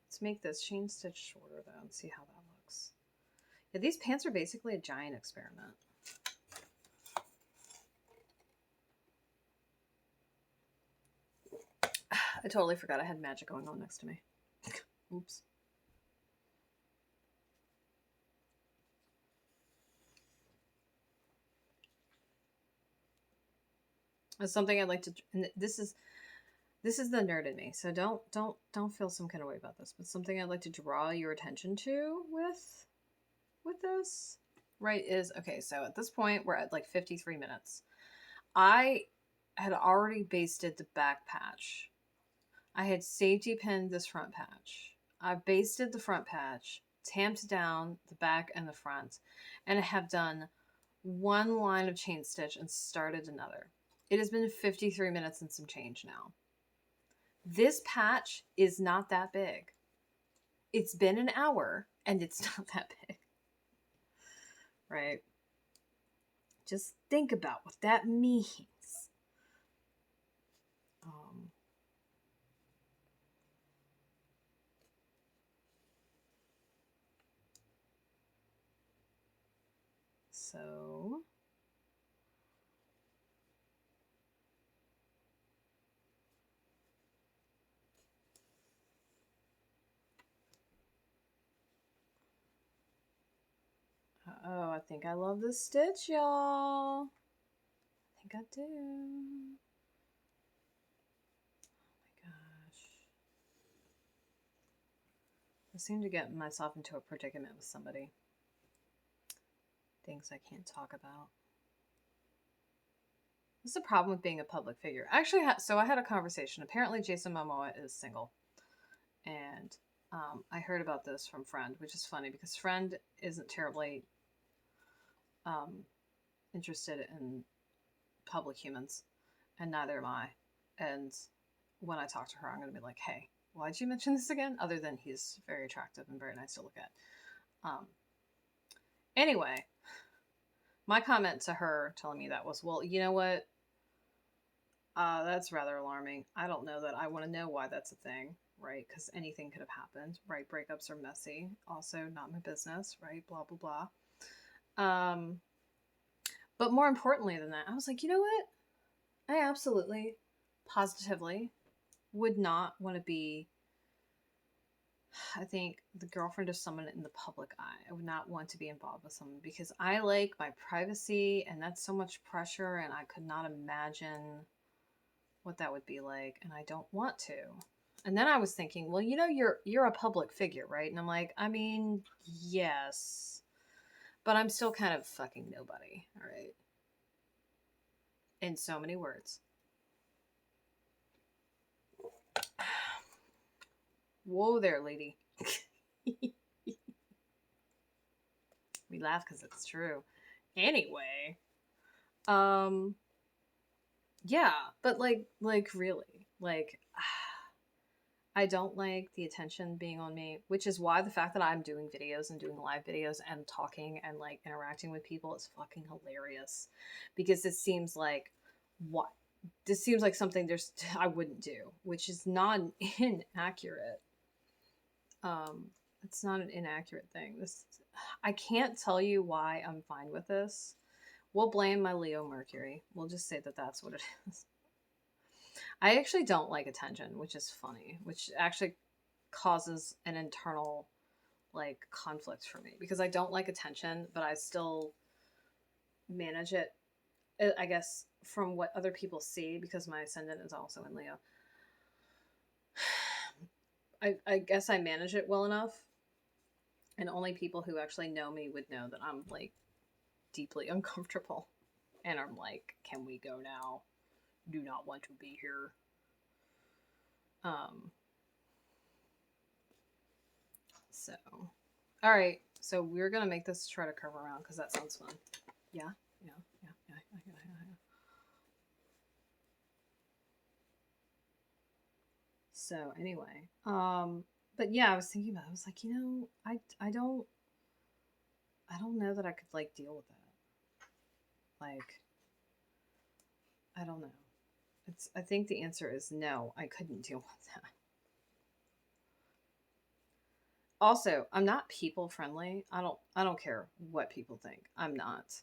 Let's make this chain stitch shorter though and see how that looks. Yeah, these pants are basically a giant experiment. I totally forgot I had magic going on next to me. Oops. It's something I'd like to. And this is the nerd in me, so don't feel some kind of way about this. But something I'd like to draw your attention to with this, right? Is okay. So at this point, we're at like 53 minutes. I had already basted the back patch. I had safety pinned this front patch. I basted the front patch, tamped down the back and the front, and I have done one line of chain stitch and started another. It has been 53 minutes and some change now. This patch is not that big. It's been an hour and it's not that big. Right? Just think about what that means. So oh, I think I love this stitch, y'all. I think I do. Oh my gosh. I seem to get myself into a predicament with somebody. Things I can't talk about. This is a problem with being a public figure. Actually, so I had a conversation. Apparently, Jason Momoa is single. And I heard about this from Friend, which is funny because Friend isn't terribly interested in public humans, and neither am I. And when I talk to her, I'm going to be like, hey, why'd you mention this again? Other than he's very attractive and very nice to look at. Anyway, my comment to her telling me that was, well, you know what? That's rather alarming. I don't know that I want to know why that's a thing, right? Because anything could have happened, right? Breakups are messy. Also, not my business, right? Blah, blah, blah. But more importantly than that, I was like, you know what? I absolutely, positively would not want to be, I think, the girlfriend of someone in the public eye. I would not want to be involved with someone because I like my privacy, and that's so much pressure, and I could not imagine what that would be like, and I don't want to. And then I was thinking, well, you know, you're a public figure, right? And I'm like, I mean, yes, but I'm still kind of fucking nobody, all right? In so many words. Whoa there, lady. We laugh because it's true. Anyway, um, yeah, but really, I don't like the attention being on me, which is why the fact that I'm doing videos and doing live videos and talking and like interacting with people is fucking hilarious. Because it seems like what this seems like something I wouldn't do, which is not inaccurate. Um, it's not an inaccurate thing. This I can't tell you why I'm fine with this. We'll blame my Leo Mercury. We'll just say that that's what it is. I actually don't like attention, which is funny, which actually causes an internal like conflict for me because I don't like attention, but I still manage it. I guess from what other people see, because my ascendant is also in Leo. I guess I manage it well enough, and only people who actually know me would know that I'm like deeply uncomfortable, and I'm like, "Can we go now? Do not want to be here." Um. So, all right. So we're gonna make this try to curve around because that sounds fun. Yeah. Yeah. Yeah. Yeah. Yeah. Yeah. Yeah. So anyway, but yeah, I was thinking about it. I was like, I don't know that I could like deal with that. Like, I don't know. I think the answer is no, I couldn't deal with that. Also, I'm not people friendly. I don't care what people think. I'm not.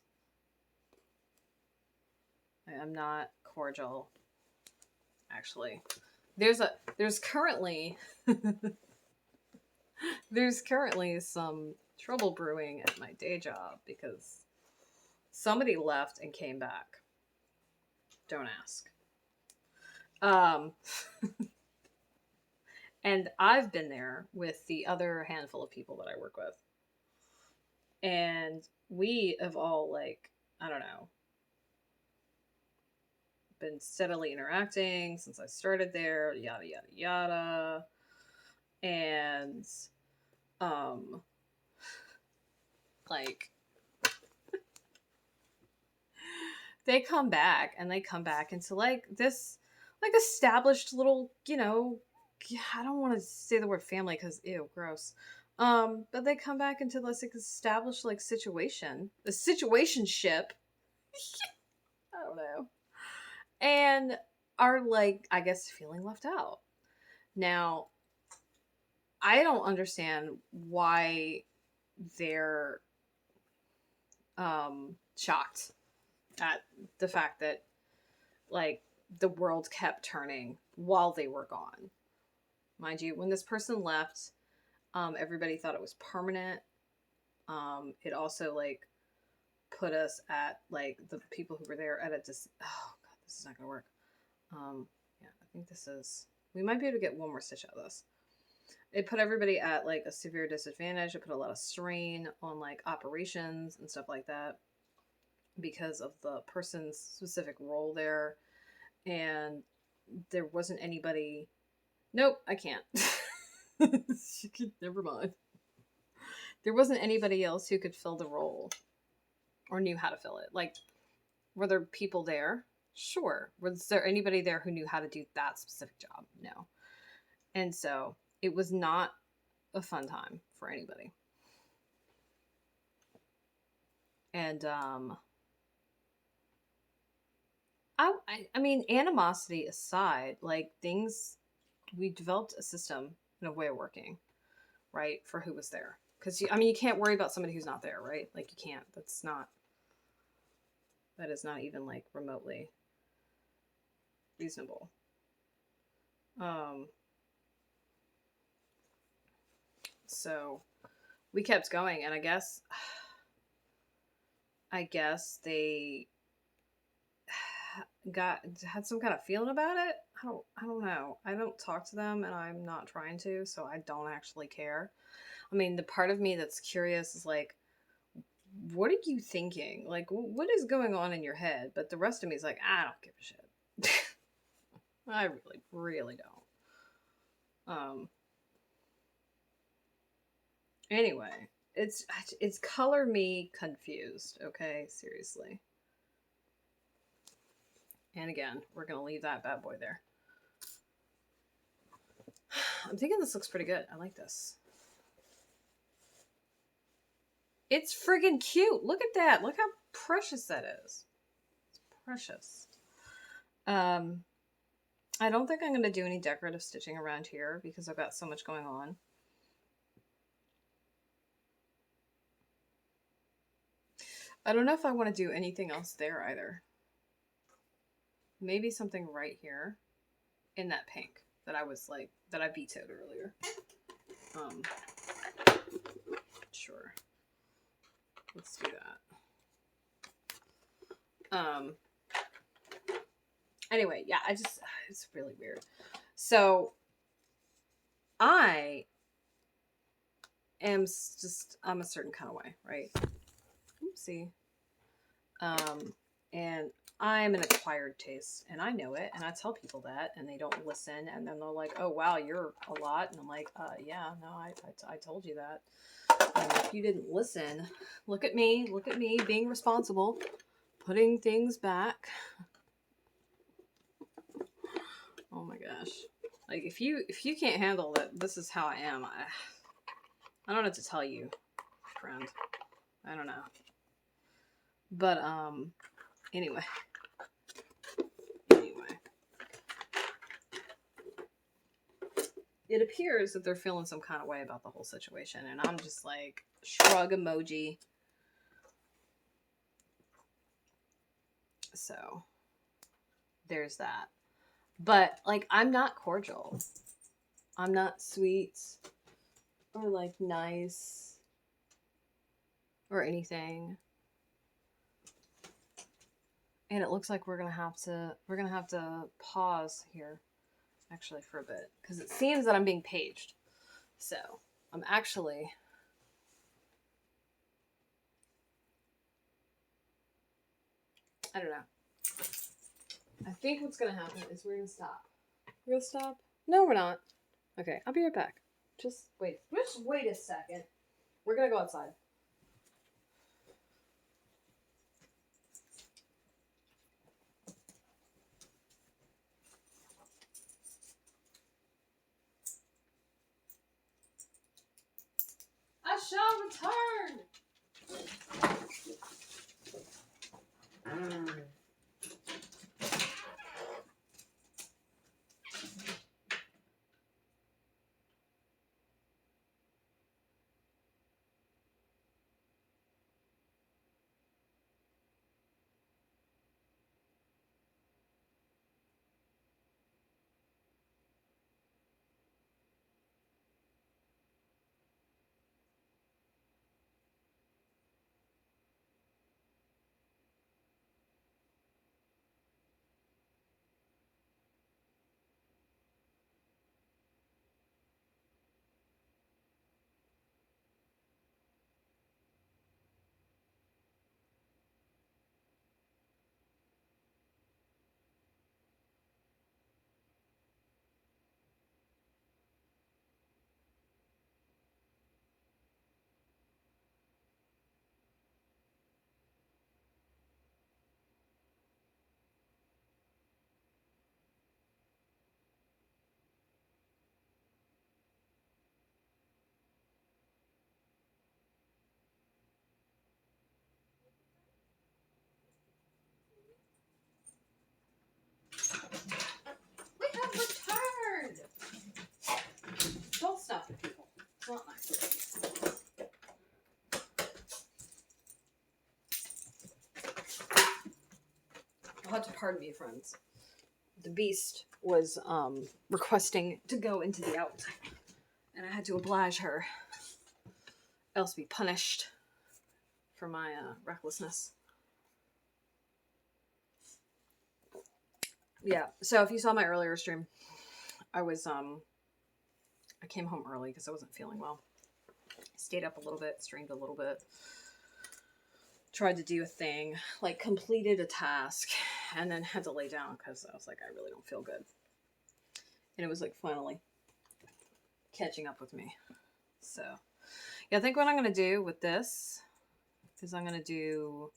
I'm not cordial. Actually, there's currently there's currently some trouble brewing at my day job because somebody left and came back. Don't ask. Um, and I've been there with the other handful of people that I work with. And we have all, like, I don't know, been steadily interacting since I started there, yada, yada, yada. And, um, like, they come back and they come back into, like, this, like, established little, I don't want to say the word family because ew, gross. But they come back into this like, established like situation, a situationship. I don't know, and are like I guess feeling left out. Now, I don't understand why they're shocked at the fact that like the world kept turning while they were gone. Mind you, when this person left, everybody thought it was permanent. It also like put us at like the people who were there at a oh god, this is not gonna work. Yeah, I think this is we might be able to get one more stitch out of this. It put everybody at like a severe disadvantage. It put a lot of strain on like operations and stuff like that because of the person's specific role there, and there wasn't anybody. Nope, I can't. Never mind. There wasn't anybody else who could fill the role or knew how to fill it. Like, were there people there? Sure. Was there anybody there who knew how to do that specific job? No. And so it was not a fun time for anybody. And I mean, animosity aside, like things, we developed a system and a way of working, right, for who was there. Because I mean, you can't worry about somebody who's not there, right? Like you can't. That is not even like remotely reasonable. So we kept going, and I guess they had some kind of feeling about it. I don't know. I don't talk to them, and I'm not trying to, so I don't actually care. I mean, the part of me that's curious is like, what are you thinking? Like, what is going on in your head? But the rest of me is like, I don't give a shit. I really, really don't. Anyway, it's color me confused, okay? Seriously. And again, we're gonna leave that bad boy there. I'm thinking this looks pretty good. I like this. It's friggin' cute. Look at that. Look how precious that is. It's precious. I don't think I'm going to do any decorative stitching around here because I've got so much going on. I don't know if I want to do anything else there either. Maybe something right here in that pink that I was like, that I vetoed earlier. Sure. Let's do that. Anyway, yeah, it's really weird. So I'm a certain kind of way, right? Oopsie. And I'm an acquired taste, and I know it, and I tell people that, and they don't listen, and then they're like, oh, wow, you're a lot, and I'm like, yeah, no, I told you that. And if you didn't listen, look at me being responsible, putting things back. Oh my gosh. Like, if you can't handle that this is how I am, I don't know what to tell you, friend. I don't know. But, anyway. It appears that they're feeling some kind of way about the whole situation, and I'm just like, shrug emoji. So, there's that. But, like, I'm not cordial. I'm not sweet or, like, nice or anything. And it looks like we're gonna have to pause here, actually, for a bit, because it seems that I'm being paged. So, I'm actually... I don't know. I think what's gonna happen is we're gonna stop. We're gonna stop? No, we're not. Okay, I'll be right back. Just wait a second. We're gonna go outside. I shall return! Returned! Don't stop it, people. It's not nice. You'll have to pardon me, friends. The beast was requesting to go into the out, and I had to oblige her, else be punished for my recklessness. Yeah, so if you saw my earlier stream, I came home early because I wasn't feeling well. Stayed up a little bit, streamed a little bit, tried to do a thing, like completed a task, and then had to lay down because I was like, I really don't feel good. And it was like finally catching up with me. So, Yeah, I think what I'm going to do with this is I'm going to do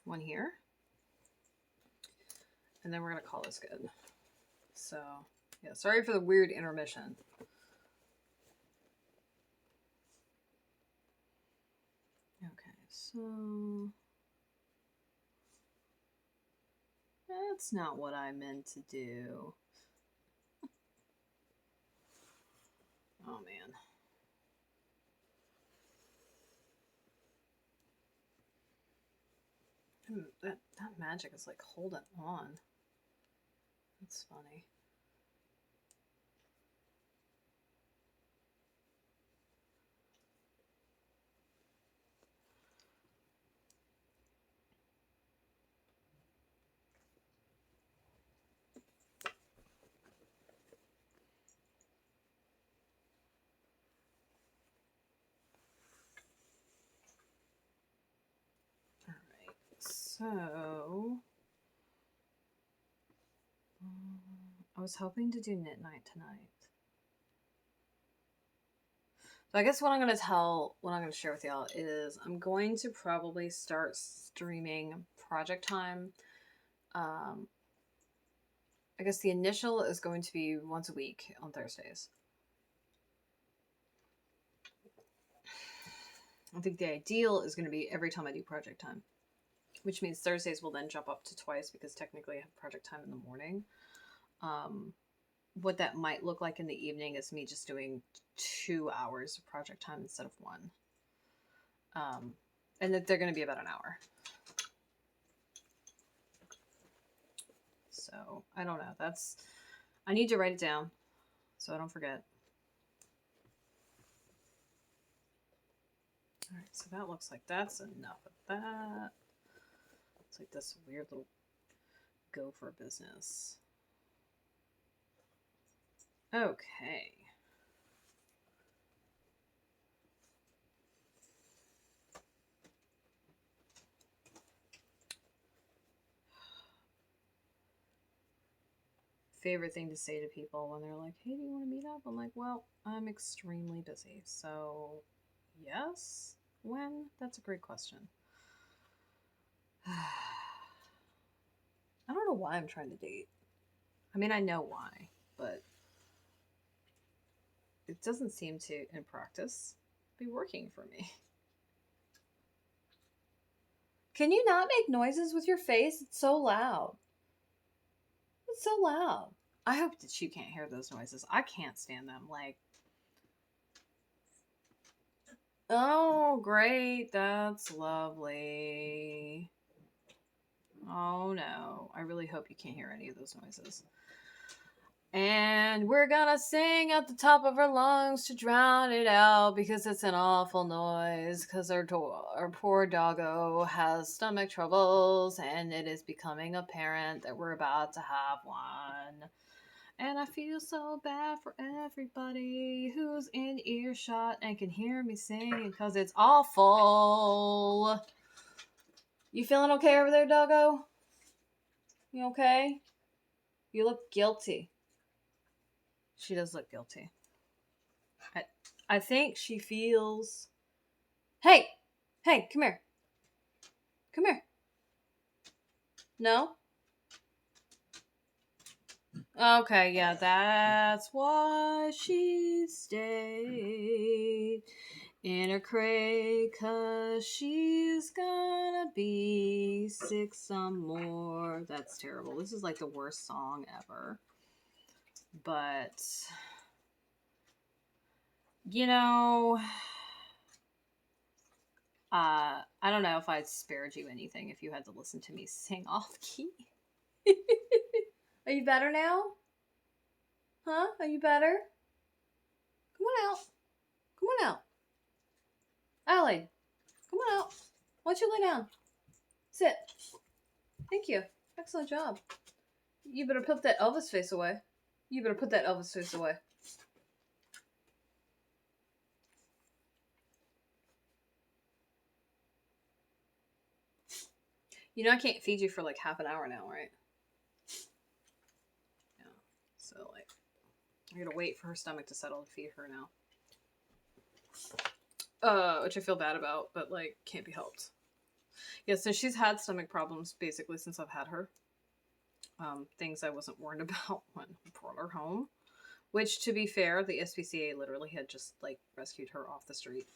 one here. And then we're going to call this good. So, yeah, sorry for the weird intermission. Okay, so that's not what I meant to do. Oh, man. That magic is like holding on. That's funny. Alright, so I was hoping to do knit night tonight. So I guess what I'm going to share with y'all is I'm going to probably start streaming project time. I guess the initial is going to be once a week on Thursdays. I think the ideal is going to be every time I do project time, which means Thursdays will then jump up to twice because technically I have project time in the morning. What that might look like in the evening is me just doing 2 hours of project time instead of 1. And that they're going to be about an hour. So I don't know. I need to write it down so I don't forget. All right, so that looks like that's enough of that. It's like this weird little gopher business. Okay. Favorite thing to say to people when they're like, hey, do you want to meet up? I'm like, well, I'm extremely busy. So, yes? When? That's a great question. I don't know why I'm trying to date. I mean, I know why, but it doesn't seem to, in practice, be working for me. Can you not make noises with your face? It's so loud. It's so loud. I hope that you can't hear those noises. I can't stand them. Like, oh, great. That's lovely. Oh, no. I really hope you can't hear any of those noises. And we're gonna sing at the top of our lungs to drown it out because it's an awful noise. Because our poor doggo has stomach troubles and it is becoming apparent that we're about to have one. And I feel so bad for everybody who's in earshot and can hear me sing because it's awful. You feeling okay over there, doggo? You okay? You look guilty. She does look guilty. I think she feels... Hey! Hey, come here. Come here. No? Okay, yeah, that's why she stayed in her crate, 'cause she's gonna be sick some more. That's terrible. This is like the worst song ever. But, you know, I don't know if I'd spared you anything if you had to listen to me sing off key. Are you better now? Huh? Are you better? Come on out. Come on out. Allie, come on out. Why don't you lay down? Sit. Thank you. Excellent job. You better put that Elvis face away. You better put that Elvis face away. You know I can't feed you for like half an hour now, right? Yeah. So like, I'm gonna wait for her stomach to settle to feed her now. which I feel bad about, but like can't be helped. Yeah, so she's had stomach problems basically since I've had her. Things I wasn't warned about when I brought her home. Which, to be fair, the SPCA literally had just like rescued her off the street,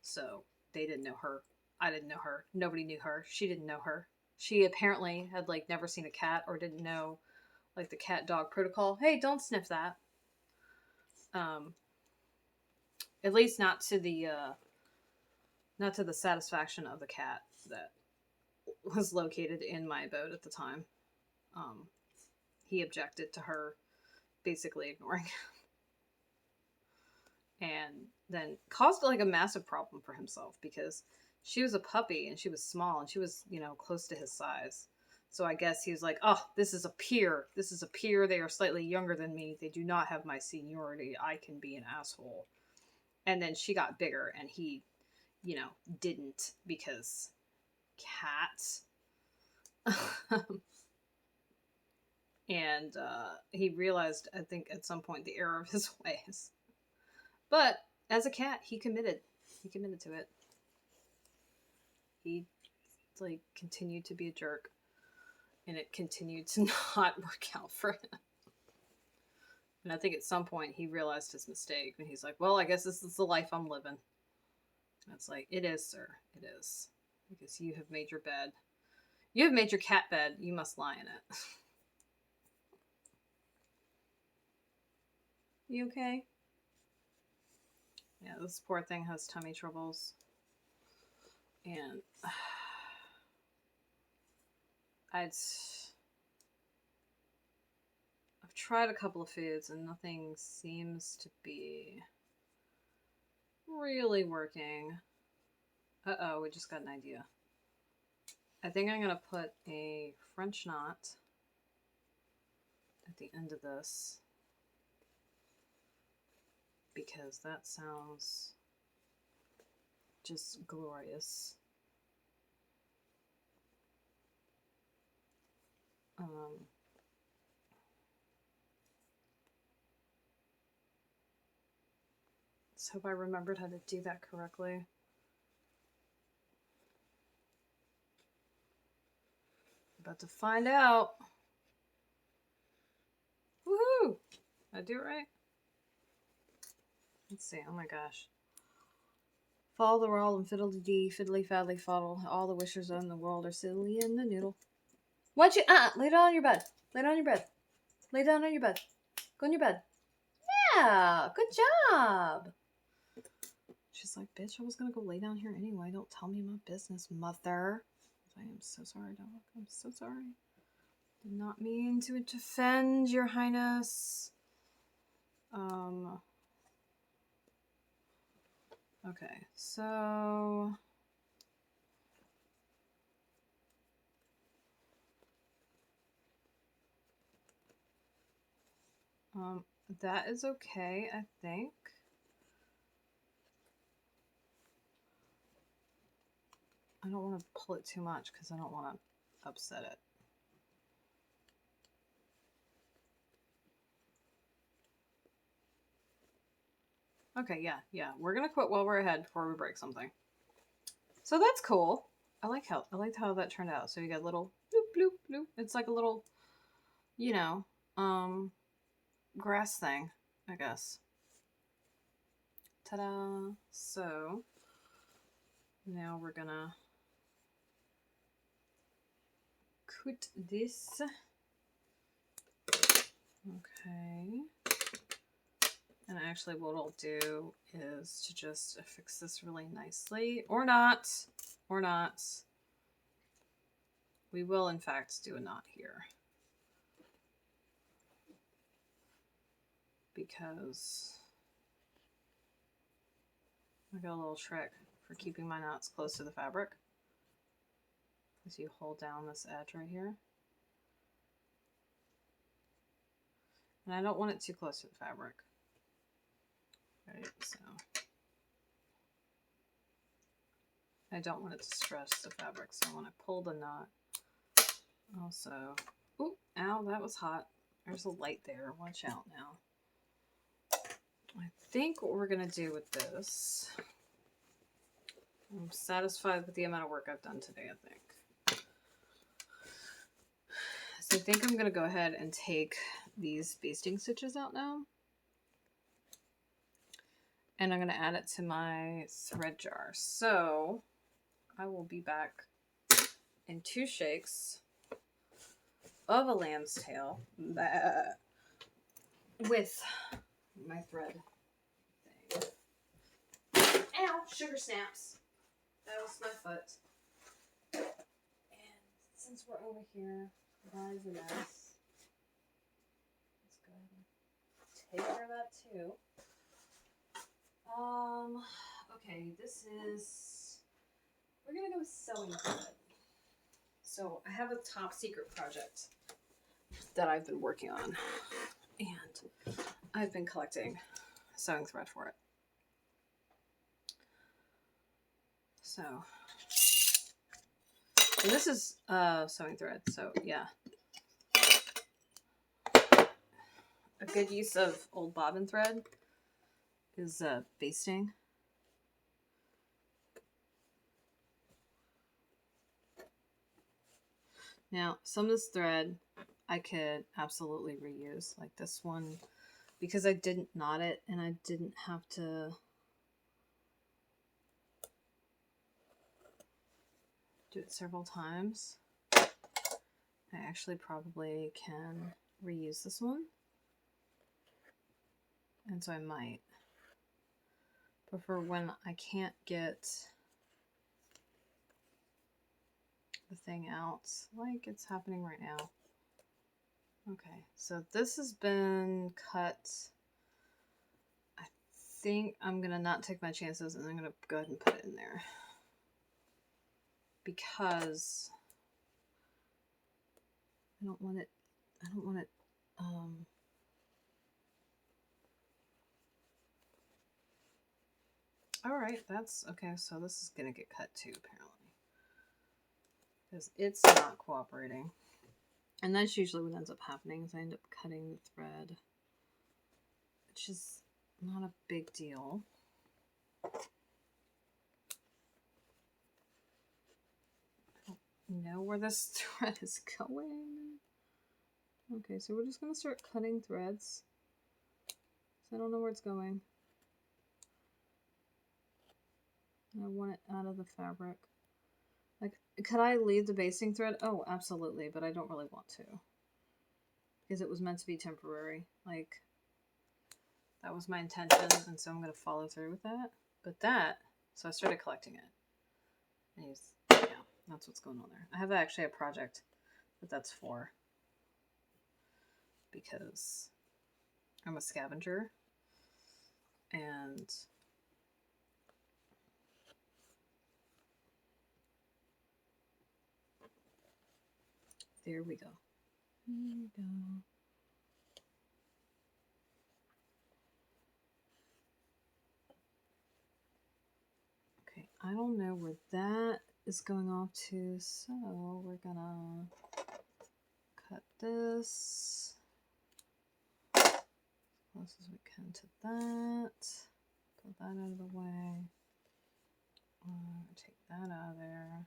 so they didn't know her. I didn't know her. Nobody knew her. She didn't know her. She apparently had like never seen a cat or didn't know like the cat dog protocol. Hey, don't sniff that. Um, at least not to the satisfaction of the cat that was located in my abode at the time. Um, he objected to her basically ignoring and then caused like a massive problem for himself because she was a puppy and she was small and she was, you know, close to his size. So I guess he was like, oh, this is a peer. This is a peer. They are slightly younger than me. They do not have my seniority. I can be an asshole. And then she got bigger and he, you know, didn't because cats. And he realized, I think, at some point the error of his ways. But as a cat, he committed. He committed to it. He like continued to be a jerk, and it continued to not work out for him. And I think at some point he realized his mistake, and he's like, "Well, I guess this is the life I'm living." And it's like, "It is, sir. It is, because you have made your bed. You have made your cat bed. You must lie in it." You okay? Yeah, this poor thing has tummy troubles. And I've tried a couple of foods and nothing seems to be really working. Uh-oh, we just got an idea. I think I'm gonna put a French knot at the end of this because that sounds just glorious. Let's hope I remembered how to do that correctly. About to find out. Woohoo! Did I do it right? Let's see. Oh my gosh. Follow the roll and fiddle-dee-dee, fiddly-faddly faddle. All the wishers in the world are silly in the noodle. Why don't you, lay down on your bed. Lay down on your bed. Lay down on your bed. Go in your bed. Yeah, good job. She's like, bitch, I was gonna go lay down here anyway. Don't tell me my business, mother. I am so sorry, dog. I'm so sorry. Did not mean to offend your highness. Okay, so that is okay, I think. I don't want to pull it too much because I don't want to upset it. Okay, yeah. We're gonna quit while we're ahead before we break something. So that's cool. I liked how that turned out. So you got a little bloop bloop bloop. It's like a little, you know, grass thing, I guess. Ta-da! So now we're gonna cut this. Okay. And actually what I'll do is to just fix this really nicely. Or not. Or not. We will, in fact, do a knot here. Because I got a little trick for keeping my knots close to the fabric. As you hold down this edge right here. And I don't want it too close to the fabric. Right, so I don't want it to stress the fabric, so I want to pull the knot. Also, ooh, ow, that was hot. There's a light there. Watch out now. I think what we're gonna do with this I'm satisfied with the amount of work I've done today, I think. So I think I'm going to go ahead and take these basting stitches out now. And I'm going to add it to my thread jar. So I will be back in 2 shakes of a lamb's tail with my thread thing. Ow! Sugar snaps. That was my foot. And since we're over here, that is a mess. Let's go ahead and take care of that too. Okay, this is, we're gonna go with sewing thread. So I have a top secret project that I've been working on, and I've been collecting sewing thread for it. So, and this is sewing thread, so yeah. A good use of old bobbin thread is basting. Now, some of this thread I could absolutely reuse, like this one, because I didn't knot it and I didn't have to do it several times. I actually probably can reuse this one. And so I might. But for when I can't get the thing out, like it's happening right now. Okay, so this has been cut. I think I'm gonna not take my chances and I'm gonna go ahead and put it in there. Because I don't want it, all right, that's okay. So this is gonna get cut too, apparently, because it's not cooperating. And that's usually what ends up happening, is I end up cutting the thread, which is not a big deal. I don't know where this thread is going. Okay, so we're just gonna start cutting threads. So I don't know where it's going. I want it out of the fabric. Like, could I leave the basting thread? Oh, absolutely, but I don't really want to. Because it was meant to be temporary. Like, that was my intention, and so I'm going to follow through with that. But that, so I started collecting it. And yeah, that's what's going on there. I have actually a project that that's for. Because I'm a scavenger. And there we go. There we go. Okay, I don't know where that is going off to, so we're gonna cut this as close as we can to that. Put that out of the way. Take that out of there.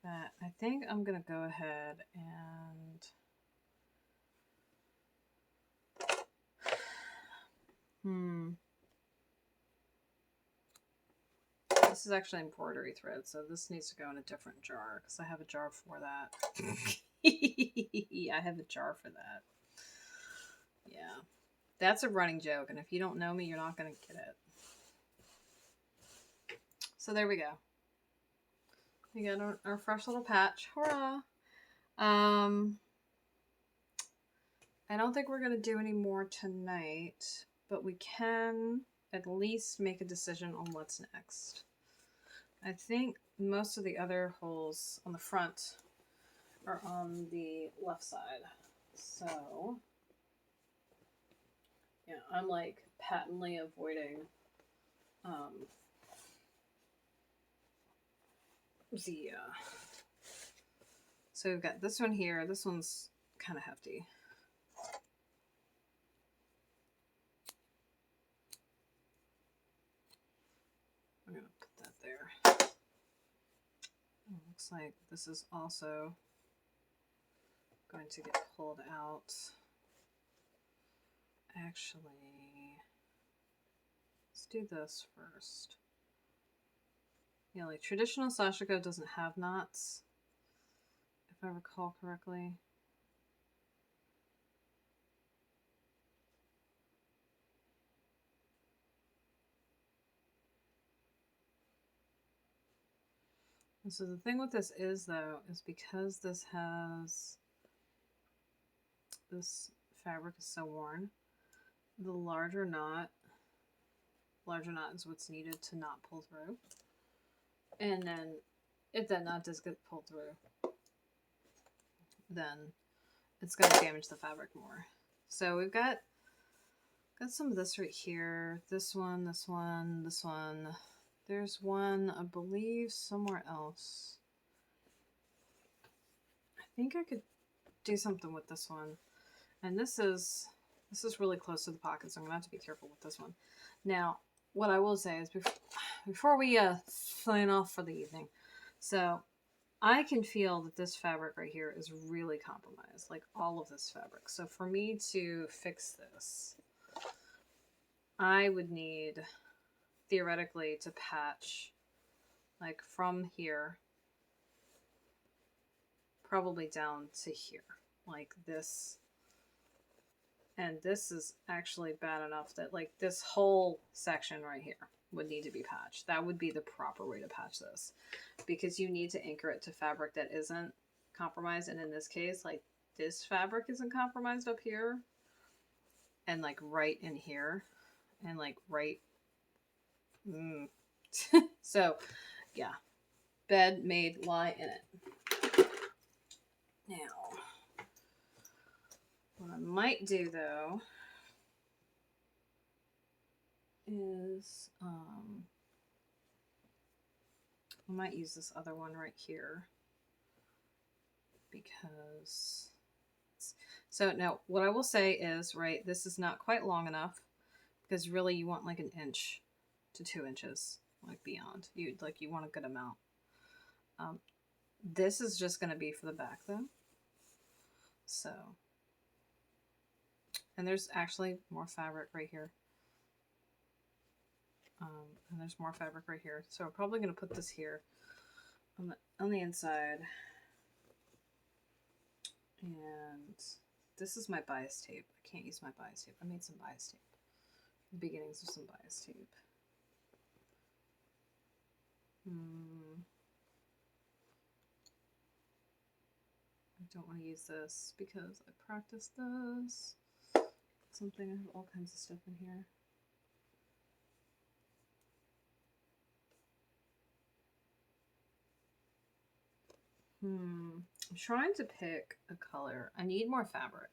That, I think I'm gonna go ahead and this is actually embroidery thread, so this needs to go in a different jar because I have a jar for that. I have a jar for that. Yeah, that's a running joke, and if you don't know me, you're not gonna get it. So there we go. We got our fresh little patch. Hurrah! I don't think we're going to do any more tonight, but we can at least make a decision on what's next. I think most of the other holes on the front are on the left side. So, yeah, I'm like patently avoiding so we've got this one here. This one's kind of hefty. I'm going to put that Looks like this is also going to get pulled out. Actually, let's do this first. Yeah, like traditional sashiko doesn't have knots, if I recall correctly. And so the thing with this is, though, is because this fabric is so worn, the larger knot is what's needed to not pull through. And then if that knot does get pulled through, then it's going to damage the fabric more. So we've got some of this right here. This one, this one, this one. There's one, I believe, somewhere else. I think I could do something with this one. And this is really close to the pocket, so I'm going to have to be careful with this one. Now, what I will say is before we sign off for the evening, so I can feel that this fabric right here is really compromised, like all of this fabric. So for me to fix this, I would need, theoretically, to patch like from here probably down to here, like this. And this is actually bad enough that like this whole section right here would need to be patched. That would be the proper way to patch this, because you need to anchor it to fabric that isn't compromised. And in this case, like this fabric isn't compromised up here and like right in here and like right. So yeah, bed made, lie in it. Now, what I might do though is I might use this other one right here, because so now what I will say is, right, this is not quite long enough, because really you want like an inch to 2 inches, like beyond. You want a good amount. This is just going to be for the back though. So, and there's actually more fabric right here. And there's more fabric right here. So we're probably going to put this here on the inside. And this is my bias tape. I can't use my bias tape. I made some bias tape. The beginnings of some bias tape. I don't want to use this because I practiced this. Something, I have all kinds of stuff in here. I'm trying to pick a color. I need more fabric.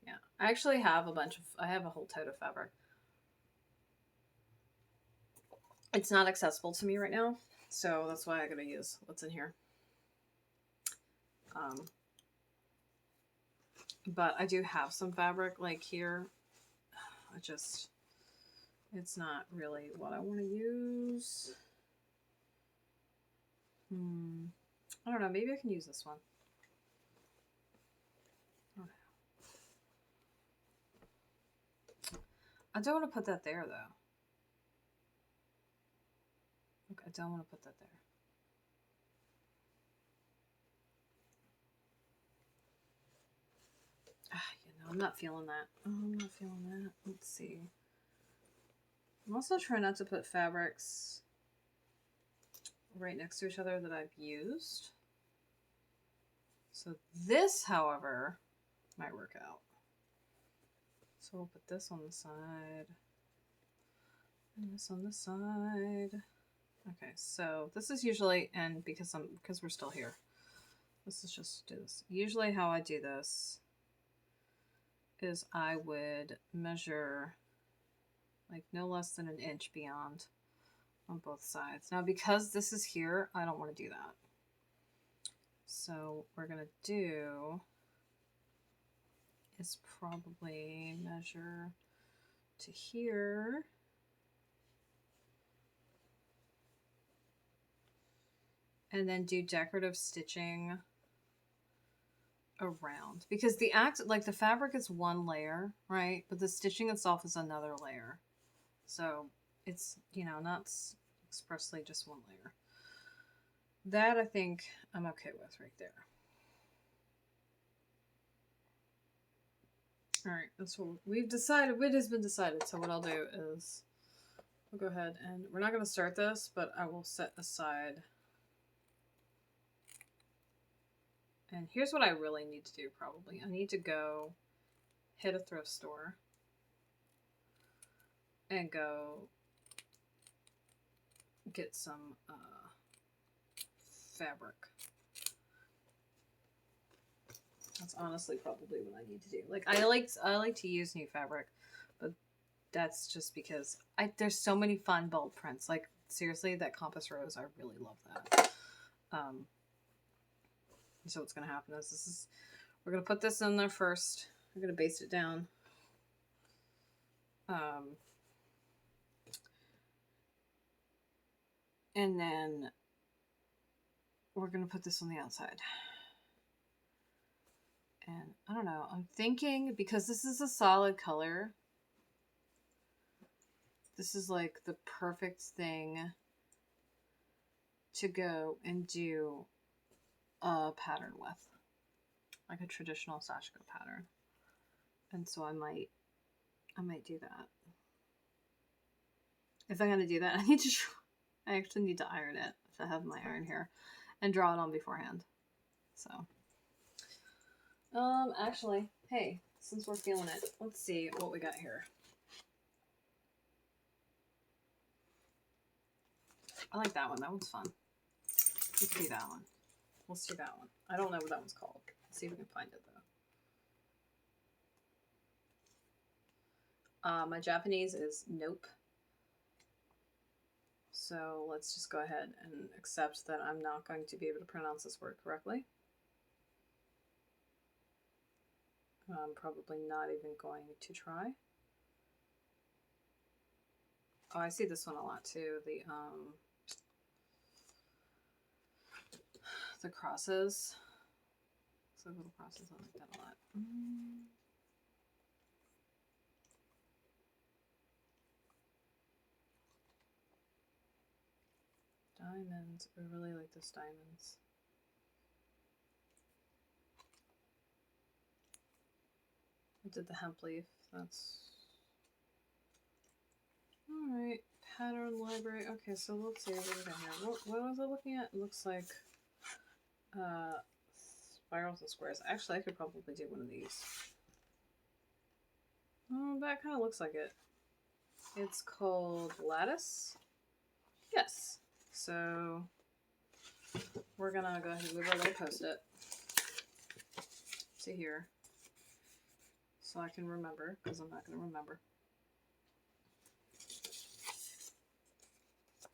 Yeah, I actually have I have a whole tote of fabric. It's not accessible to me right now, so that's why I gotta use what's in here. But I do have some fabric like here. It's not really what I want to use. I don't know. Maybe I can use this one. I don't want to put that there, though. Look, I don't want to put that there. I'm not feeling that. I'm not feeling that. Let's see. I'm also trying not to put fabrics right next to each other that I've used. So this, however, might work out. So we'll put this on the side and this on the side. Okay, so this is usually, and because we're still here, this is just do this. Usually how I do this is I would measure like no less than an inch beyond on both sides. Now, because this is here, I don't want to do that. So what we're going to do is probably measure to here. and then do decorative stitching around, because the like the fabric is one layer, right? But the stitching itself is another layer. So it's, you know, not expressly just one layer. That I think I'm okay with right there. All right, that's what we've decided. It has been decided. So what I'll do is we'll go ahead and we're not going to start this, but I will set aside. And here's what I really need to do probably. I need to go hit a thrift store and go get some fabric. That's honestly probably what I need to do. Like I like to use new fabric, but that's just because there's so many fun bold prints. Like seriously, that Compass Rose, I really love that. So what's gonna happen is we're gonna put this in there first. We're gonna baste it down. And then we're gonna put this on the outside. And I don't know, I'm thinking because this is a solid color, this is like the perfect thing to go and do a pattern with, like a traditional sashiko pattern. And so I might do that. If I'm gonna do that, I actually need to iron it. I have my iron here and draw it on beforehand. So, actually, hey, since we're feeling it, let's see what we got here. I like that one. That one's fun. Let's do that one. Let's do that one. I don't know what that one's called. Let's see if we can find it though. My Japanese is nope. So let's just go ahead and accept that I'm not going to be able to pronounce this word correctly. I'm probably not even going to try. Oh, I see this one a lot too. The crosses. So little crosses, I like that a lot. Diamonds. I really like those diamonds. I did the hemp leaf. That's all right. Pattern library. Okay, so let's see what we got here. What was I looking at? It looks like spirals and squares. Actually, I could probably do one of these. Oh, that kind of looks like it. It's called lattice. Yes. So we're gonna go ahead and move our little post-it to here so I can remember, because I'm not gonna remember.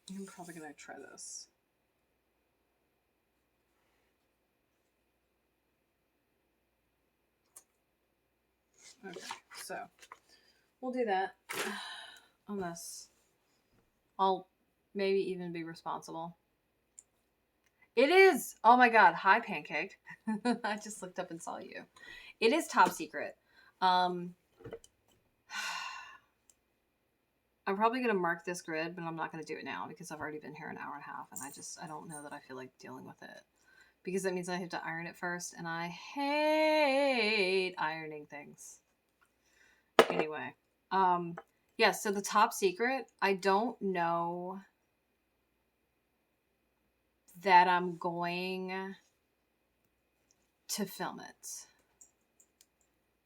I'm probably gonna try this. Okay, so we'll do that on this. I'll maybe even be responsible. It is! Oh my god, hi Pancake. I just looked up and saw you. It is top secret. I'm probably going to mark this grid, but I'm not going to do it now because I've already been here an hour and a half and I don't know that I feel like dealing with it. Because that means I have to iron it first, and I hate ironing things. Anyway, yeah, so the top secret, I don't know that I'm going to film it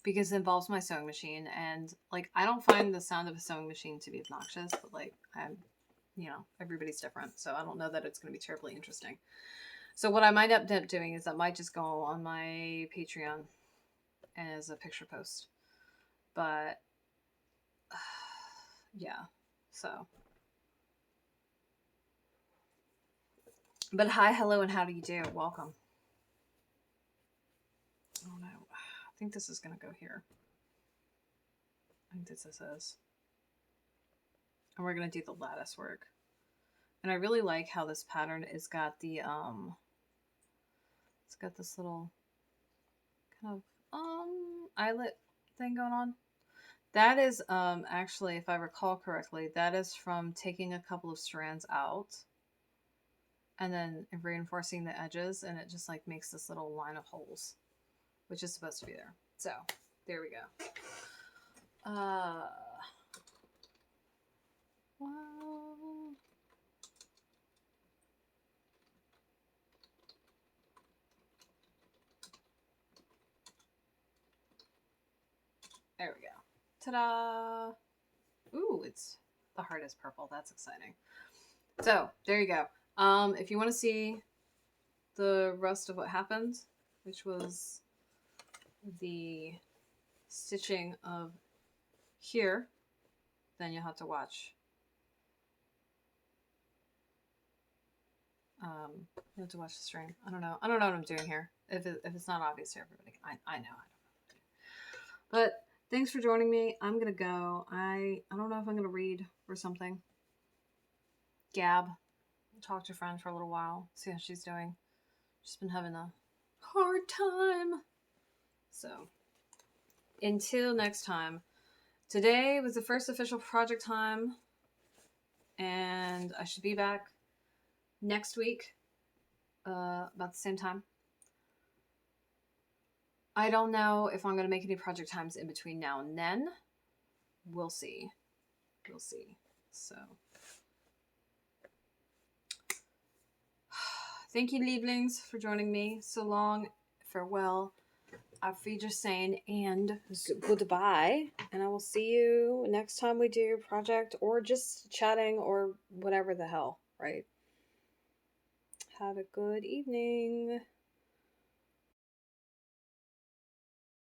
because it involves my sewing machine, and like I don't find the sound of a sewing machine to be obnoxious, but like everybody's different, so I don't know that it's going to be terribly interesting. So what I might end up doing is I might just go on my Patreon as a picture post, but yeah, so. But hi, hello, and how do you do? Welcome. Oh no, I think this is going to go here. I think this is. And we're going to do the lattice work. And I really like how this pattern is got the it's got this little kind of eyelet thing going on. That is actually, if I recall correctly, that is from taking a couple of strands out and then reinforcing the edges, and it just like makes this little line of holes, which is supposed to be there. So there we go. Well, there we go. Ta-da! Ooh, it's the heart is purple. That's exciting. So there you go. If you want to see the rest of what happened, which was the stitching of here, then you'll have to watch. You have to watch the stream. I don't know what I'm doing here. If it's not obvious to everybody, I know. But thanks for joining me. I'm gonna go. I don't know if I'm gonna read or something. Gab, talk to a friend for a little while, see how she's doing. She's been having a hard time. So until next time. Today was the first official project time, and I should be back next week about the same time. I don't know if I'm going to make any project times in between now and then. We'll see. We'll see. So, thank you, Lieblings, for joining me. So long. Farewell. Auf Wiedersehen and goodbye. And I will see you next time we do a project or just chatting or whatever the hell, right? Have a good evening.